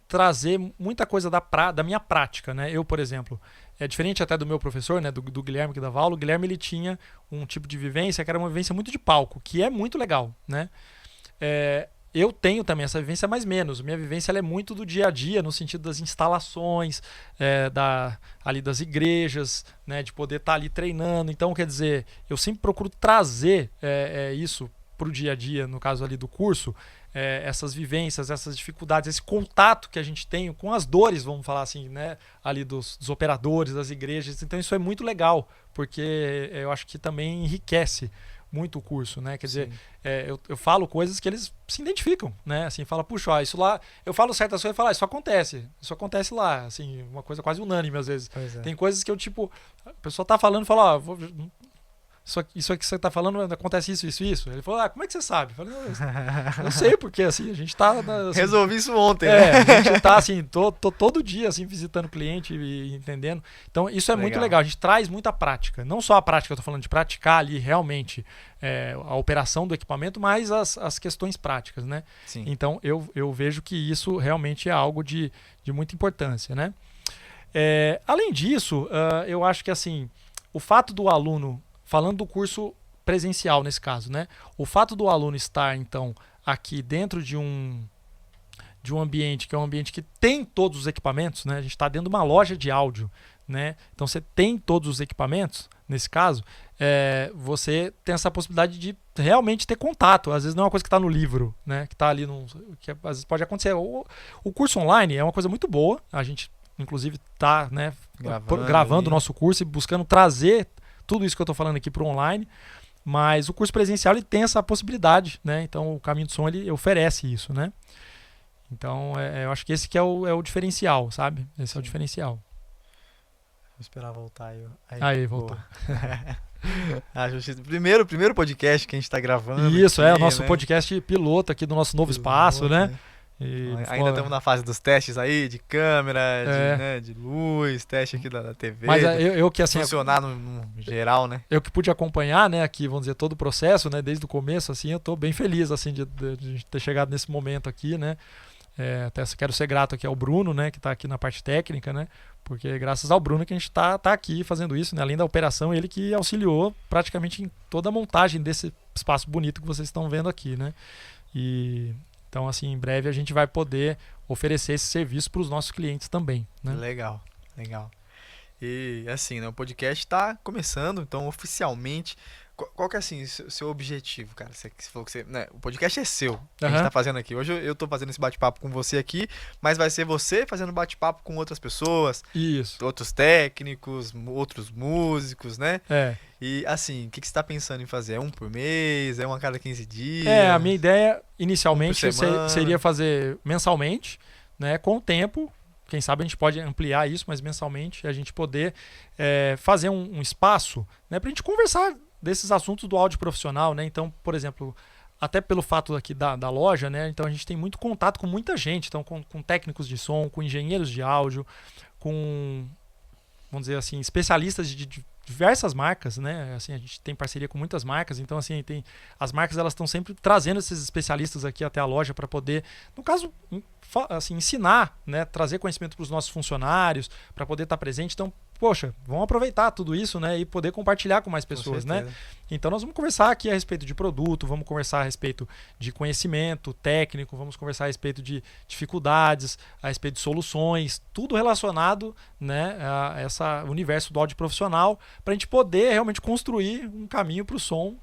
trazer muita coisa da minha prática, né? Eu, por exemplo, é diferente até do meu professor, né? Do Guilherme que dava aula. O Guilherme ele tinha um tipo de vivência que era uma vivência muito de palco, que é muito legal, né? Eu tenho também essa vivência, mas menos. Minha vivência ela é muito do dia a dia, no sentido das instalações, ali das igrejas, né, de poder estar ali treinando. Então, quer dizer, eu sempre procuro trazer isso para o dia a dia, no caso ali do curso, essas vivências, essas dificuldades, esse contato que a gente tem com as dores, vamos falar assim, né, ali dos operadores, das igrejas. Então, isso é muito legal, porque eu acho que também enriquece muito o curso, né? Quer dizer, eu falo coisas que eles se identificam, né? Assim, fala, puxa, ó, isso lá... Eu falo certas coisas e falo, isso acontece lá. Assim, uma coisa quase unânime, às vezes. Tem coisas que eu, tipo... A pessoa tá falando e fala, ó... Isso aqui que você tá falando, acontece isso. Ele falou, como é que você sabe? Eu falei, eu sei, porque assim, a gente tá... Assim, resolvi isso ontem, né? A gente tá assim, todo dia assim, visitando o cliente e entendendo. Então, isso é muito legal. A gente traz muita prática. Não só a prática, eu tô falando de praticar ali realmente a operação do equipamento, mas as questões práticas, né? Sim. Então, eu vejo que isso realmente é algo de muita importância, né? Além disso, eu acho que assim, o fato do aluno, falando do curso presencial nesse caso, né? O fato do aluno estar, então, aqui dentro de um ambiente que é um ambiente que tem todos os equipamentos, né? A gente está dentro de uma loja de áudio, né? Então você tem todos os equipamentos, nesse caso, você tem essa possibilidade de realmente ter contato. Às vezes não é uma coisa que está no livro, né? Que está ali, que às vezes pode acontecer. O curso online é uma coisa muito boa, a gente inclusive está, né, gravando o nosso curso e buscando trazer tudo isso que eu estou falando aqui para o online, mas o curso presencial ele tem essa possibilidade, né? Então o Caminho do Som ele oferece isso, né? Então eu acho que esse que é o diferencial, sabe? Esse é o diferencial. Vou esperar voltar aí. Aí voltou. Primeiro podcast que a gente está gravando. Isso, aqui, o nosso né? podcast piloto aqui do nosso novo espaço, né? E ainda estamos na fase dos testes aí, de câmera, de luz, teste aqui da TV. Mas eu que assim funcionar no geral, né? Eu que pude acompanhar, né, aqui, vamos dizer, todo o processo, né, desde o começo, assim, eu estou bem feliz, assim, de ter chegado nesse momento aqui, né? Até quero ser grato aqui ao Bruno, né, que está aqui na parte técnica, né? Porque é graças ao Bruno que a gente tá aqui fazendo isso, né? Além da operação, ele que auxiliou praticamente em toda a montagem desse espaço bonito que vocês estão vendo aqui, né? Então, assim, em breve a gente vai poder oferecer esse serviço para os nossos clientes também, né? Legal. E assim, né, o podcast está começando, então oficialmente, qual que é assim, o seu objetivo, cara? Você falou que né, o podcast é seu, que a gente tá fazendo aqui. Hoje eu tô fazendo esse bate-papo com você aqui, mas vai ser você fazendo bate-papo com outras pessoas, outros técnicos, outros músicos, né? E assim, o que você tá pensando em fazer? É um por mês? É uma a cada 15 dias? A minha ideia inicialmente seria fazer mensalmente, né? Com o tempo, quem sabe a gente pode ampliar isso, mas mensalmente a gente poder fazer um espaço, né, pra gente conversar desses assuntos do áudio profissional, né? Então, por exemplo, até pelo fato aqui da loja, né? Então a gente tem muito contato com muita gente, então com técnicos de som, com engenheiros de áudio, com, vamos dizer assim, especialistas de diversas marcas, né? Assim, a gente tem parceria com muitas marcas, então assim, as marcas elas estão sempre trazendo esses especialistas aqui até a loja para poder, no caso, assim, ensinar, né? Trazer conhecimento para os nossos funcionários, para poder estar presente. Então, poxa, vamos aproveitar tudo isso, né, e poder compartilhar com mais pessoas, né? Então nós vamos conversar aqui a respeito de produto, vamos conversar a respeito de conhecimento técnico, vamos conversar a respeito de dificuldades, a respeito de soluções, tudo relacionado, né, a esse universo do áudio profissional, para a gente poder realmente construir um caminho para o som,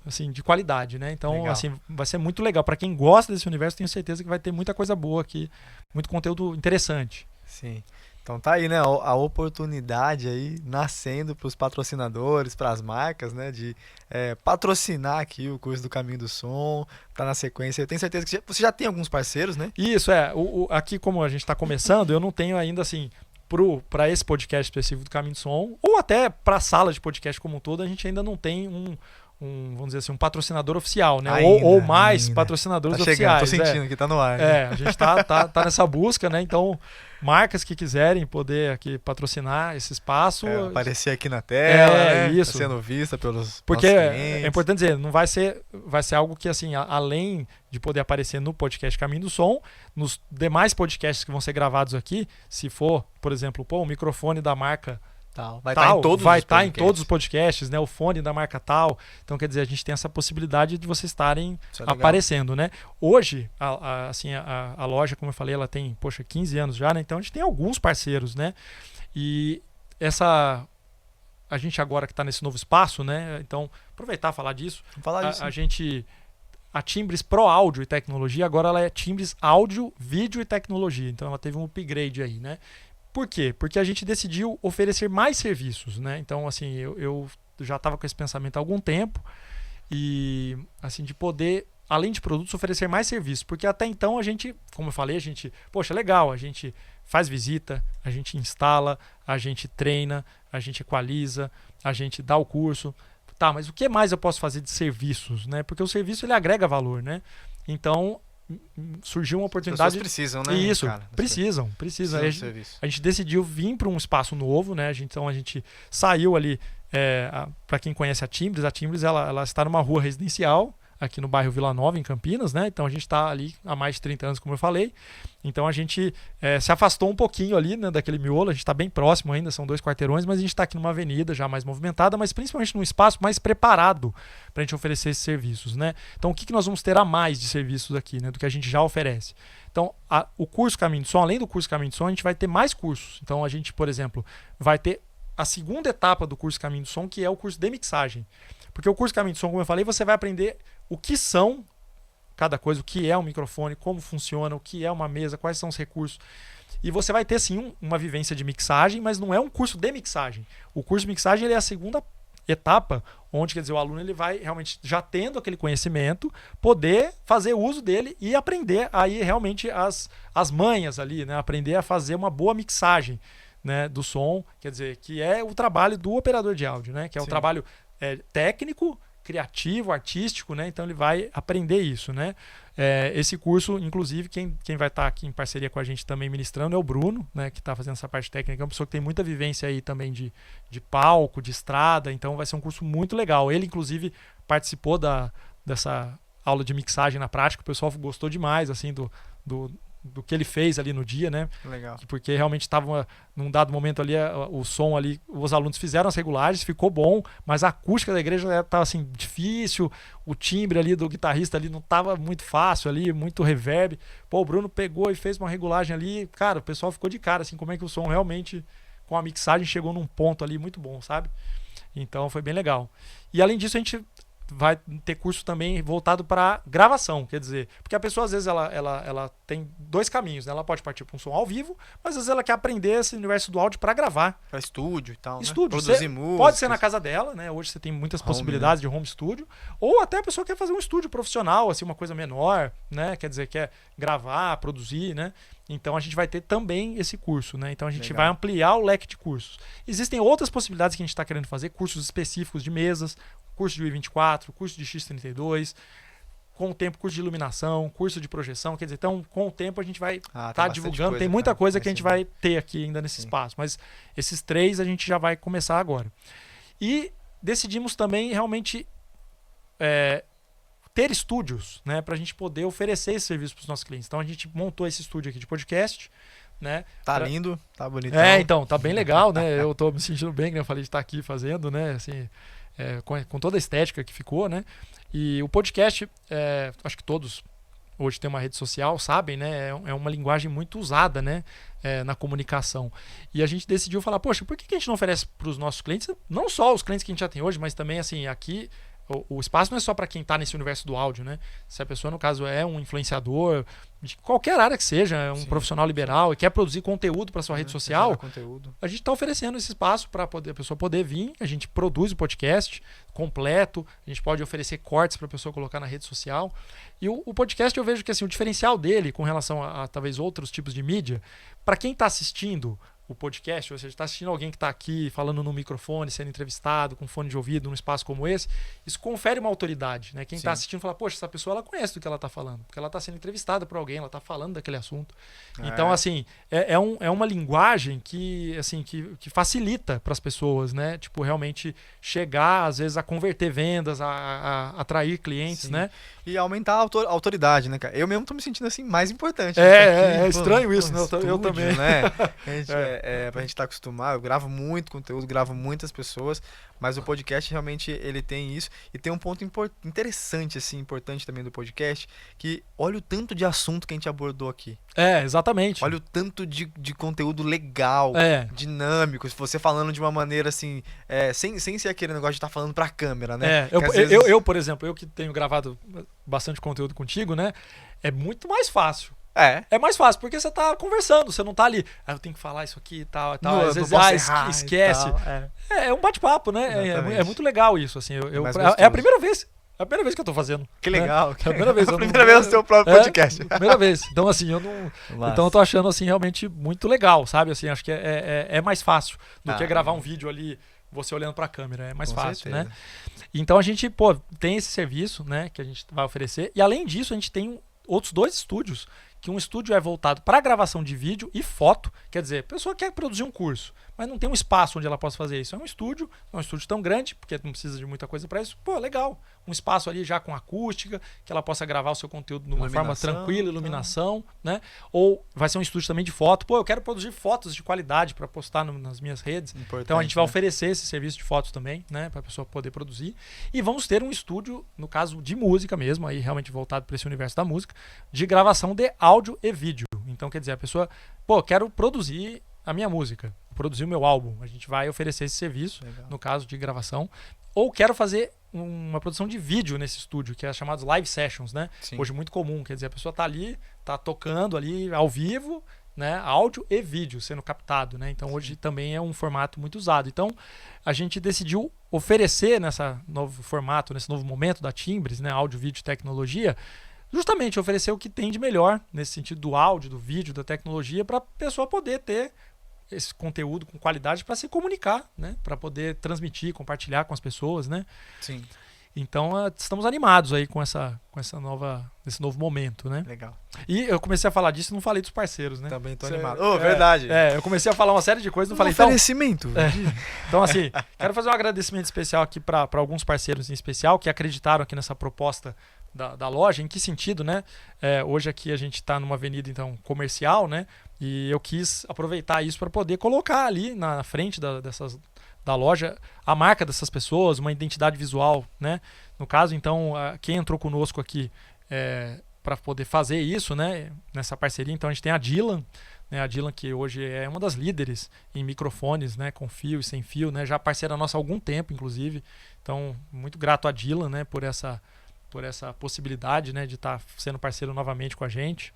assim, de qualidade, né? Então, assim, vai ser muito legal. Para quem gosta desse universo, tenho certeza que vai ter muita coisa boa aqui, muito conteúdo interessante. Sim. Então tá aí, né, a oportunidade aí nascendo para os patrocinadores, para as marcas, né, de patrocinar aqui o curso do Caminho do Som, tá na sequência. Eu tenho certeza que você já tem alguns parceiros, né? Isso, aqui como a gente está começando, eu não tenho ainda, assim, para esse podcast específico do Caminho do Som, ou até para a sala de podcast como um todo, a gente ainda não tem vamos dizer assim, um patrocinador oficial, né? Ou mais patrocinadores oficiais. Tô sentindo que tá no ar. A gente tá nessa busca, né? Então, marcas que quiserem poder aqui patrocinar esse espaço. Aparecer aqui na tela, né? Isso. Tá sendo vista pelos Porque nossos clientes. É importante dizer, não vai ser algo que, assim, além de poder aparecer no podcast Caminho do Som, nos demais podcasts que vão ser gravados aqui, se for, por exemplo, o microfone da marca vai estar em todos os podcasts, né? O fone da marca tal. Então, quer dizer, a gente tem essa possibilidade de vocês estarem aparecendo, né? Hoje, a loja, como eu falei, ela tem, 15 anos já, né? Então, a gente tem alguns parceiros, né? E a gente agora que está nesse novo espaço, né? Então, aproveitar e falar disso. A Timbres Pro Áudio e Tecnologia, agora ela é Timbres Áudio, Vídeo e Tecnologia. Então, ela teve um upgrade aí, né? Por quê? Porque a gente decidiu oferecer mais serviços, né? Então, assim, eu já estava com esse pensamento há algum tempo e, assim, de poder, além de produtos, oferecer mais serviços. Porque até então a gente, como eu falei, legal, a gente faz visita, a gente instala, a gente treina, a gente equaliza, a gente dá o curso. Tá, mas o que mais eu posso fazer de serviços, né? Porque o serviço, ele agrega valor, né? Então, surgiu uma oportunidade. As pessoas precisam, né? Isso, cara, precisam. A gente decidiu vir para um espaço novo, né? Então a gente saiu ali, para quem conhece a Timbres ela está numa rua residencial, aqui no bairro Vila Nova, em Campinas, né? Então a gente está ali há mais de 30 anos, como eu falei. Então a gente se afastou um pouquinho ali, né, daquele miolo, a gente está bem próximo ainda, são 2 quarteirões, mas a gente está aqui numa avenida já mais movimentada, mas principalmente num espaço mais preparado para a gente oferecer esses serviços, né? Então o que nós vamos ter a mais de serviços aqui, né, do que a gente já oferece? Então o curso Caminho do Som, além do curso Caminho do Som, a gente vai ter mais cursos. Então a gente, por exemplo, vai ter a segunda etapa do curso Caminho do Som, que é o curso de mixagem. Porque o curso Caminho do Som, como eu falei, você vai aprender o que são cada coisa, o que é um microfone, como funciona, o que é uma mesa, quais são os recursos. E você vai ter sim uma vivência de mixagem, mas não é um curso de mixagem. O curso de mixagem ele é a segunda etapa, onde quer dizer, o aluno ele vai realmente, já tendo aquele conhecimento, poder fazer uso dele e aprender aí realmente as manhas ali, né? Aprender a fazer uma boa mixagem, né, do som, quer dizer, que é o trabalho do operador de áudio, né? Que é o trabalho técnico, criativo, artístico, né? Então ele vai aprender isso, né? Esse curso, inclusive, quem vai estar aqui em parceria com a gente também ministrando é o Bruno, né? Que está fazendo essa parte técnica, é uma pessoa que tem muita vivência aí também de palco, de estrada, então vai ser um curso muito legal. Ele, inclusive, participou dessa aula de mixagem na prática, o pessoal gostou demais, assim, do que ele fez ali no dia, né? Legal. Porque realmente estava num dado momento ali, o som ali, os alunos fizeram as regulagens, ficou bom, mas a acústica da igreja estava assim, difícil, o timbre ali do guitarrista ali não estava muito fácil ali, muito reverb. Pô, o Bruno pegou e fez uma regulagem ali, cara, o pessoal ficou de cara, assim, como é que o som realmente, com a mixagem, chegou num ponto ali muito bom, sabe? Então foi bem legal. E além disso, a gente vai ter curso também voltado para gravação, quer dizer, porque a pessoa às vezes ela tem 2 caminhos, né? Ela pode partir para um som ao vivo, mas às vezes ela quer aprender esse universo do áudio para gravar. Para estúdio e tal, estúdio, né? Produzir música. Pode ser na casa dela, né? Hoje você tem muitas possibilidades de home studio, ou até a pessoa quer fazer um estúdio profissional, assim, uma coisa menor, né? Quer dizer, quer gravar, produzir, né? Então a gente vai ter também esse curso, né? Então a gente vai ampliar o leque de cursos. Existem outras possibilidades que a gente está querendo fazer, cursos específicos de mesas, curso de UI24, curso de X32, com o tempo curso de iluminação, curso de projeção, quer dizer, então com o tempo a gente vai estar divulgando, tem muita coisa que a gente vai ter aqui ainda nesse espaço, mas esses 3 a gente já vai começar agora. E decidimos também realmente ter estúdios, né, para a gente poder oferecer esse serviço para os nossos clientes. Então a gente montou esse estúdio aqui de podcast, né? Tá lindo, tá bonito. Então, tá bem legal, né? Eu tô me sentindo bem, né? Eu falei de estar aqui fazendo, né? Assim, com toda a estética que ficou, né? E o podcast, acho que todos hoje têm uma rede social, sabem, né? É uma linguagem muito usada, né? Na comunicação. E a gente decidiu falar, poxa, por que a gente não oferece para os nossos clientes, não só os clientes que a gente já tem hoje, mas também, assim, aqui o espaço não é só para quem está nesse universo do áudio, né? Se a pessoa, no caso, é um influenciador, de qualquer área que seja, é um profissional liberal e quer produzir conteúdo para sua rede social, a gente está oferecendo esse espaço para a pessoa poder vir, a gente produz o podcast completo, a gente pode oferecer cortes para a pessoa colocar na rede social. E o podcast, eu vejo que assim, o diferencial dele com relação a talvez outros tipos de mídia, para quem está assistindo o podcast, ou seja, está assistindo alguém que está aqui falando no microfone, sendo entrevistado com fone de ouvido num espaço como esse, isso confere uma autoridade, né? Quem está assistindo fala, poxa, essa pessoa ela conhece do que ela está falando, porque ela está sendo entrevistada por alguém, ela está falando daquele assunto. Então, assim, é uma linguagem que, assim, que facilita para as pessoas, né? Tipo, realmente chegar, às vezes, a converter vendas, a atrair clientes, né? E aumentar a autoridade, né, cara? Eu mesmo tô me sentindo, assim, mais importante. É estranho isso, né? Eu também. Né? Pra gente estar acostumado, eu gravo muito conteúdo, gravo muitas pessoas, mas o podcast realmente ele tem isso. E tem um ponto interessante, assim, importante também do podcast, que olha o tanto de assunto que a gente abordou aqui. Exatamente. Olha o tanto de conteúdo legal, dinâmico, você falando de uma maneira assim, sem ser aquele negócio de estar falando pra câmera, né? Eu, por exemplo, eu que tenho gravado bastante conteúdo contigo, né? É muito mais fácil. É mais fácil, porque você tá conversando, você não tá ali, eu tenho que falar isso aqui e tal, às vezes esquece. É um bate-papo, né? É muito legal isso, assim. É a primeira vez. É a primeira vez que eu tô fazendo. Que legal. É a primeira vez. A primeira vez no seu próprio podcast. Primeira vez. Então, assim, eu não. Nossa. Então eu tô achando, assim, realmente muito legal, sabe? Assim, acho que é mais fácil do que gravar um vídeo ali, você olhando pra câmera. É mais fácil, né? Então a gente, tem esse serviço, né, que a gente vai oferecer. E além disso, a gente tem outros 2 estúdios que um estúdio é voltado para gravação de vídeo e foto. Quer dizer, a pessoa quer produzir um curso, mas não tem um espaço onde ela possa fazer isso. É um estúdio tão grande, porque não precisa de muita coisa para isso. Pô, legal. Um espaço ali já com acústica, que ela possa gravar o seu conteúdo de uma forma tranquila, iluminação, né? Ou vai ser um estúdio também de foto. Pô, eu quero produzir fotos de qualidade para postar nas minhas redes. Importante, então a gente vai oferecer esse serviço de fotos também, né? Para a pessoa poder produzir. E vamos ter um estúdio, no caso de música mesmo, aí realmente voltado para esse universo da música, de gravação de áudio e vídeo. Então, quer dizer, a pessoa, pô, quero produzir a minha música, produzir o meu álbum. A gente vai oferecer esse serviço, no caso de gravação. Ou quero fazer uma produção de vídeo nesse estúdio, que é chamados live sessions, né? Sim. Hoje muito comum, quer dizer, a pessoa tá ali, tá tocando ali ao vivo, né? Áudio e vídeo sendo captado, né? Então hoje também é um formato muito usado. Então a gente decidiu oferecer nesse novo formato, nesse novo momento da Timbres, né? Áudio, vídeo e tecnologia, justamente oferecer o que tem de melhor nesse sentido do áudio, do vídeo, da tecnologia, para a pessoa poder ter esse conteúdo com qualidade para se comunicar, né? Para poder transmitir, compartilhar com as pessoas, né? Sim. Então estamos animados aí com esse novo momento, né? Legal. E eu comecei a falar disso e não falei dos parceiros, né? Também tô animado. Verdade. Eu comecei a falar uma série de coisas e não falei. Oferecimento. Então, assim, quero fazer um agradecimento especial aqui para alguns parceiros em especial que acreditaram aqui nessa proposta da loja. Em que sentido, né? Hoje aqui a gente está numa avenida então comercial, né? E eu quis aproveitar isso para poder colocar ali na frente da loja a marca dessas pessoas, uma identidade visual, né? No caso, então, quem entrou conosco aqui para poder fazer isso, né? Nessa parceria, então a gente tem a Dylan, né? A Dylan que hoje é uma das líderes em microfones, né? Com fio e sem fio, né? Já parceira nossa há algum tempo, inclusive. Então, muito grato a Dylan, né? Por essa possibilidade, né? De estar sendo parceiro novamente com a gente.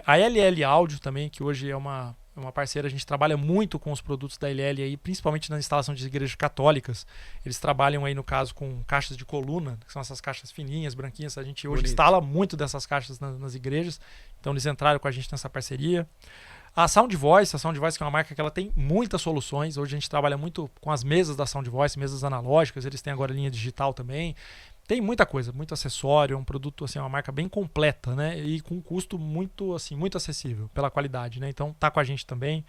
A LL Áudio também, que hoje é uma parceira, a gente trabalha muito com os produtos da LL aí, principalmente na instalação de igrejas católicas. Eles trabalham aí, no caso, com caixas de coluna, que são essas caixas fininhas, branquinhas. A gente hoje instala muito dessas caixas nas igrejas, então eles entraram com a gente nessa parceria. A Sound Voice que é uma marca que ela tem muitas soluções. Hoje a gente trabalha muito com as mesas da Sound Voice, mesas analógicas, eles têm agora linha digital também. Tem muita coisa, muito acessório, é um produto, assim, uma marca bem completa, né? E com um custo muito, assim, muito acessível pela qualidade, né? Então tá com a gente também.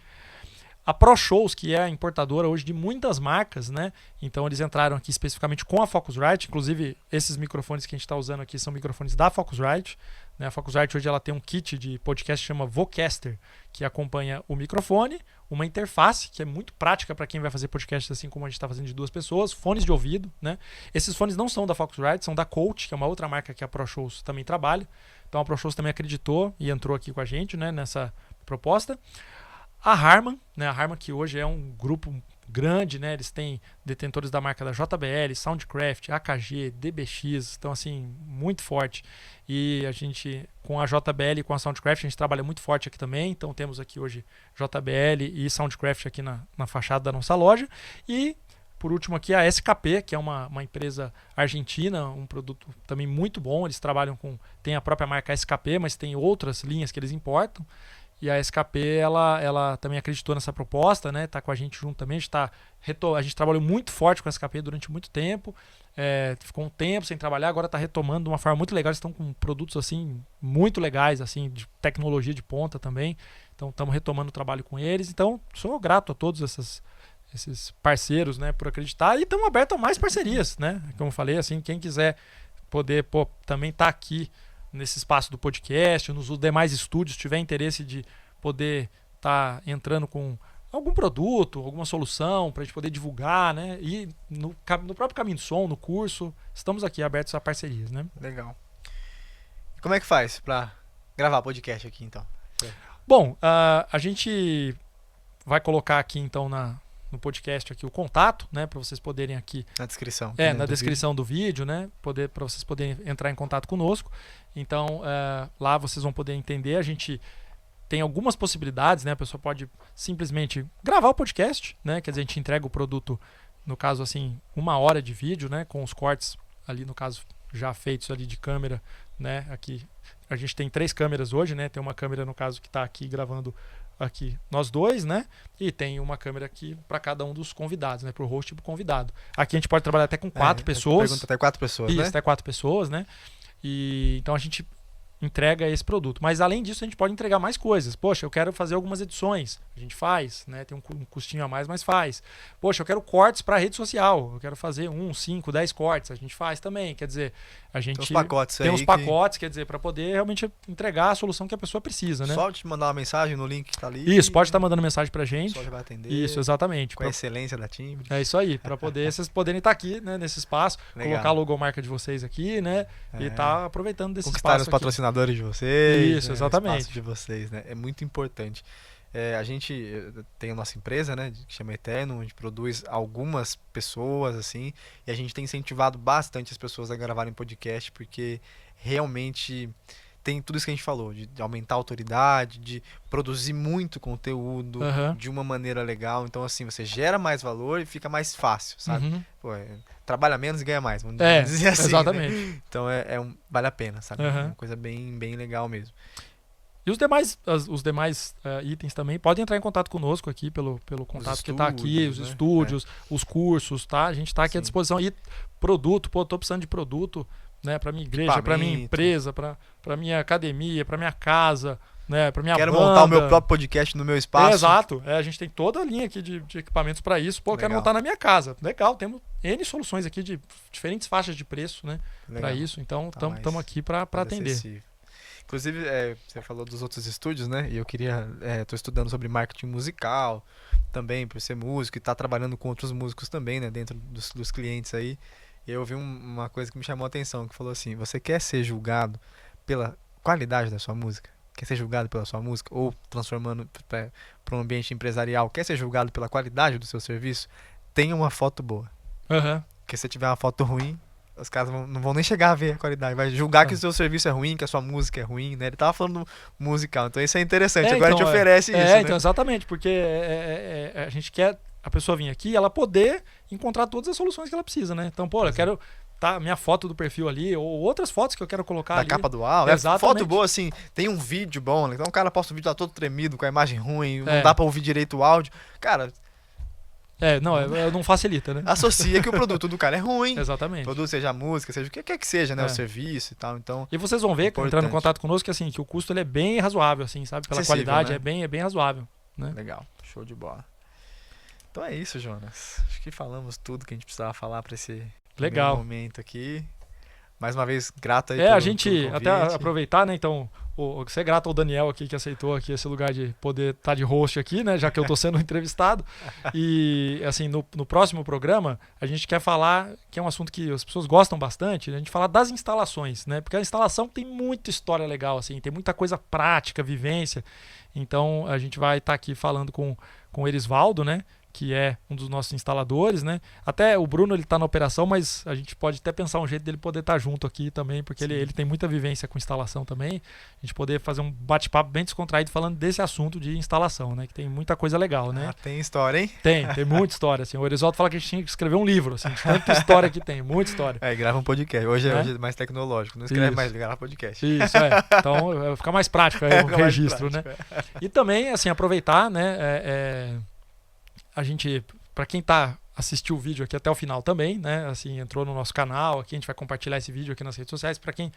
A ProShows, que é a importadora hoje de muitas marcas, né? Então eles entraram aqui especificamente com a Focusrite, inclusive esses microfones que a gente está usando aqui são microfones da Focusrite, né? A Focusrite hoje ela tem um kit de podcast que chama Vocaster, que acompanha o microfone, uma interface que é muito prática para quem vai fazer podcast assim como a gente está fazendo de duas pessoas, fones de ouvido, né? Esses fones não são da Focusrite, são da Coach, que é uma outra marca que a ProShows também trabalha. Então a ProShows também acreditou e entrou aqui com a gente, né, nessa proposta. A Harman, né? A Harman que hoje é um grupo grande, né? Eles têm detentores da marca da JBL, Soundcraft, AKG, DBX, então assim, muito forte. E a gente, com a JBL e com a Soundcraft, a gente trabalha muito forte aqui também. Então temos aqui hoje JBL e Soundcraft aqui na fachada da nossa loja. E por último aqui a SKP, que é uma empresa argentina, um produto também muito bom. Eles trabalham tem a própria marca SKP, mas tem outras linhas que eles importam. E a SKP, ela também acreditou nessa proposta, né? Tá com a gente junto também. A gente trabalhou muito forte com a SKP durante muito tempo. Ficou um tempo sem trabalhar, agora está retomando de uma forma muito legal. Eles estão com produtos assim muito legais, assim, de tecnologia de ponta também. Então estamos retomando o trabalho com eles. Então sou grato a todos esses parceiros, né, por acreditar. E estamos abertos a mais parcerias, né? Como eu falei, assim, quem quiser poder também estar aqui nesse espaço do podcast, nos demais estúdios, tiver interesse de poder estar entrando com algum produto, alguma solução para a gente poder divulgar, né? E no próprio Caminho do Som, no curso, estamos aqui abertos a parcerias, né? Legal. E como é que faz para gravar podcast aqui, então? Bom, a gente vai colocar aqui, então, no podcast aqui o contato, né, para vocês poderem aqui na descrição. Na descrição do vídeo, né, para vocês poderem entrar em contato conosco. Então, lá vocês vão poder entender. A gente tem algumas possibilidades, né? A pessoa pode simplesmente gravar o podcast, né? Quer dizer, a gente entrega o produto, no caso assim, 1 hora de vídeo, né, com os cortes ali, no caso, já feitos ali de câmera, né? Aqui a gente tem 3 câmeras hoje, né? Tem uma câmera, no caso, que está aqui gravando aqui nós dois, né? E tem uma câmera aqui para cada um dos convidados, né? Para o host e para o convidado. Aqui a gente pode trabalhar até com 4 pessoas. Pergunta até 4 pessoas, isso, né? até 4 pessoas, né? E então a gente entrega esse produto. Mas além disso, a gente pode entregar mais coisas. Poxa, eu quero fazer algumas edições. A gente faz, né? Tem um custinho a mais, mas faz. Poxa, eu quero cortes para rede social. Eu quero fazer 1, 5, 10 cortes. A gente faz também. Quer dizer, a gente Tem uns pacotes tem aí uns pacotes, quer dizer, para poder realmente entregar a solução que a pessoa precisa, né? Só te mandar uma mensagem no link que tá ali. Isso, pode estar mandando mensagem pra O gente. pessoal já vai atender. Isso, exatamente. Com a excelência da Timbre. É isso aí, para poder vocês poderem estar aqui, né, nesse espaço, Legal. colocar a logomarca de vocês aqui, né, e tá aproveitando desse Conquistar espaço os aqui. patrocinadores de vocês. Isso, né, exatamente. O espaço de vocês, né? É muito importante. A gente tem a nossa empresa, né, que chama Eterno, onde produz algumas pessoas, assim, e a gente tem incentivado bastante as pessoas a gravarem podcast, porque realmente tem tudo isso que a gente falou, de aumentar a autoridade, de produzir muito conteúdo de uma maneira legal. Então, assim, você gera mais valor e fica mais fácil, sabe? Pô, trabalha menos e ganha mais, vamos dizer assim. Exatamente. Né? Então, vale a pena, sabe? É uma coisa bem, bem legal mesmo. E os demais itens também podem entrar em contato conosco aqui pelo contato que está aqui, os estúdios, os cursos, tá? A gente está aqui à disposição. E produto, pô, tô precisando de produto, né, para minha igreja, para minha empresa, para minha academia, para minha casa, né, para minha Quero banda. montar o meu próprio podcast no meu espaço. Exato. A gente tem toda a linha aqui de equipamentos para isso. Pô, quero montar na minha casa. Legal, temos N soluções aqui de diferentes faixas de preço, né, para isso. Então, estamos aqui para atender. Acessível. Inclusive, você falou dos outros estúdios, né? E eu tô estudando sobre marketing musical também, por ser músico e estar trabalhando com outros músicos também, né? Dentro dos clientes aí. E eu vi uma coisa que me chamou a atenção, que falou assim: você quer ser julgado pela qualidade da sua música? Quer ser julgado pela sua música? Ou transformando para um ambiente empresarial, quer ser julgado pela qualidade do seu serviço? Tenha uma foto boa. Porque se tiver uma foto ruim, os caras não vão nem chegar a ver a qualidade. Vai julgar que o seu serviço é ruim, que a sua música é ruim, né? Ele tava falando musical, então isso é interessante. Agora a gente oferece isso, né? Então, exatamente, porque a gente quer a pessoa vir aqui e ela poder encontrar todas as soluções que ela precisa, né? Então, pô, eu quero minha foto do perfil ali, ou outras fotos que eu quero colocar da ali. capa do álbum. Exatamente. Foto boa, assim, tem um vídeo bom, né? Então o cara posta um vídeo lá todo tremido, com a imagem ruim, não dá pra ouvir direito o áudio. Cara... não facilita, né? Associa que o produto do cara é ruim. Exatamente. O produto, seja a música, seja o que quer que seja, né? O serviço e tal. Então, e vocês vão ver, entrando em contato conosco, que assim, que o custo ele é bem razoável, assim, sabe? Pela qualidade, né? é bem razoável. Né? Legal, show de bola. Então é isso, Jonas. Acho que falamos tudo que a gente precisava falar para esse momento aqui. Mais uma vez, grato aí a gente até aproveitar, né? Então, ser grato ao Daniel aqui, que aceitou aqui esse lugar de poder estar de host aqui, né? Já que eu tô sendo entrevistado. E, assim, no próximo programa, a gente quer falar, que é um assunto que as pessoas gostam bastante, a gente falar das instalações, né? Porque a instalação tem muita história legal, assim, tem muita coisa prática, vivência. Então, a gente vai estar aqui falando com o Erisvaldo, né? Que é um dos nossos instaladores, né? Até o Bruno, ele tá na operação, mas a gente pode até pensar um jeito dele poder estar junto aqui também, porque ele tem muita vivência com instalação também. A gente poder fazer um bate-papo bem descontraído falando desse assunto de instalação, né? Que tem muita coisa legal, né? Tem história, hein? Tem muita história, assim. O Erisvaldo fala que a gente tinha que escrever um livro, assim, de tanta história que tem, muita história. Grava um podcast. Hoje é mais tecnológico, não escreve mais, grava podcast. Isso, Então, fica mais prático aí o registro, né? E também, assim, aproveitar, né? A gente, para quem assistiu o vídeo aqui até o final também, né? Assim, entrou no nosso canal aqui, a gente vai compartilhar esse vídeo aqui nas redes sociais. Para quem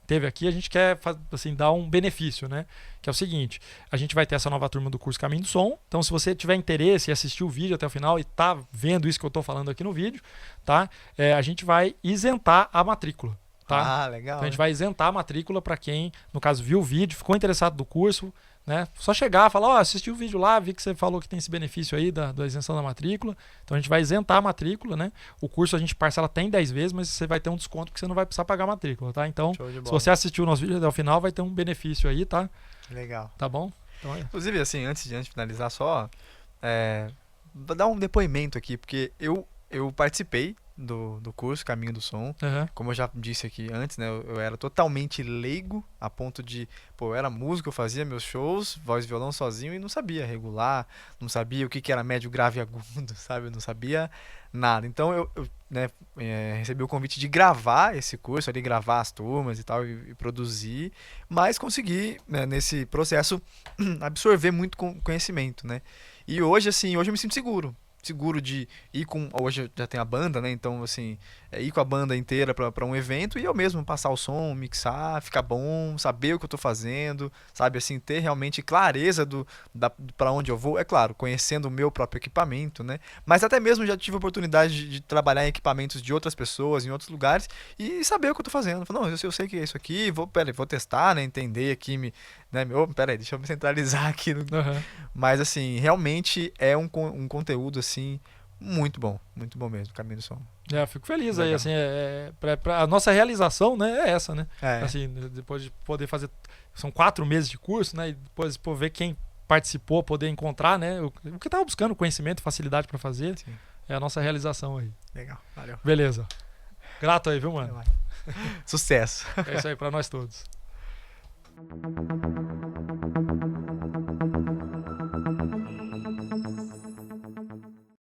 esteve aqui, a gente quer assim, dar um benefício, né? Que é o seguinte: a gente vai ter essa nova turma do curso Caminho do Som. Então, se você tiver interesse em assistir o vídeo até o final e tá vendo isso que eu tô falando aqui no vídeo, tá? A gente vai isentar a matrícula. Tá? Legal. Então a gente vai isentar a matrícula para quem, no caso, viu o vídeo, ficou interessado no curso, né? Só chegar, falar, assisti o vídeo lá, vi que você falou que tem esse benefício aí da isenção da matrícula. Então a gente vai isentar a matrícula, né? O curso a gente parcela até em 10 vezes, mas você vai ter um desconto porque você não vai precisar pagar a matrícula, tá? Então, se você assistiu o nosso vídeo até o final, vai ter um benefício aí, tá? Legal. Tá bom? Então, inclusive, assim, antes de finalizar, só vou dar um depoimento aqui, porque eu participei do curso Caminho do Som. Como eu já disse aqui antes, né, eu era totalmente leigo, a ponto de, eu era músico, eu fazia meus shows, voz e violão sozinho e não sabia regular, não sabia o que era médio, grave e agudo, sabe? Eu não sabia nada. Então eu recebi o convite de gravar esse curso, ali gravar as turmas e tal, e produzir, mas consegui, né, nesse processo absorver muito conhecimento, né? E hoje, assim, eu me sinto seguro de ir com... Hoje eu já tenho a banda, né? Então, assim, ir com a banda inteira pra um evento e eu mesmo passar o som, mixar, ficar bom, saber o que eu tô fazendo, sabe, assim, ter realmente clareza pra onde eu vou, é claro, conhecendo o meu próprio equipamento, né, mas até mesmo já tive a oportunidade de trabalhar em equipamentos de outras pessoas, em outros lugares, e saber o que eu tô fazendo. Não, eu sei que é isso aqui, vou testar, né, entender aqui, né, peraí, deixa eu me centralizar aqui. Aham. Mas, assim, realmente é um conteúdo, assim, muito bom mesmo, Caminho do Som. Fico feliz aí, Legal. assim, a nossa realização, né, é essa, né? É, Assim, depois de poder fazer, são 4 meses de curso, né, e depois ver quem participou, poder encontrar, né, o que tava buscando, conhecimento, facilidade para fazer, sim, é a nossa realização aí. legal, valeu. Beleza. Grato aí, viu, mano? Sucesso. É isso aí para nós todos.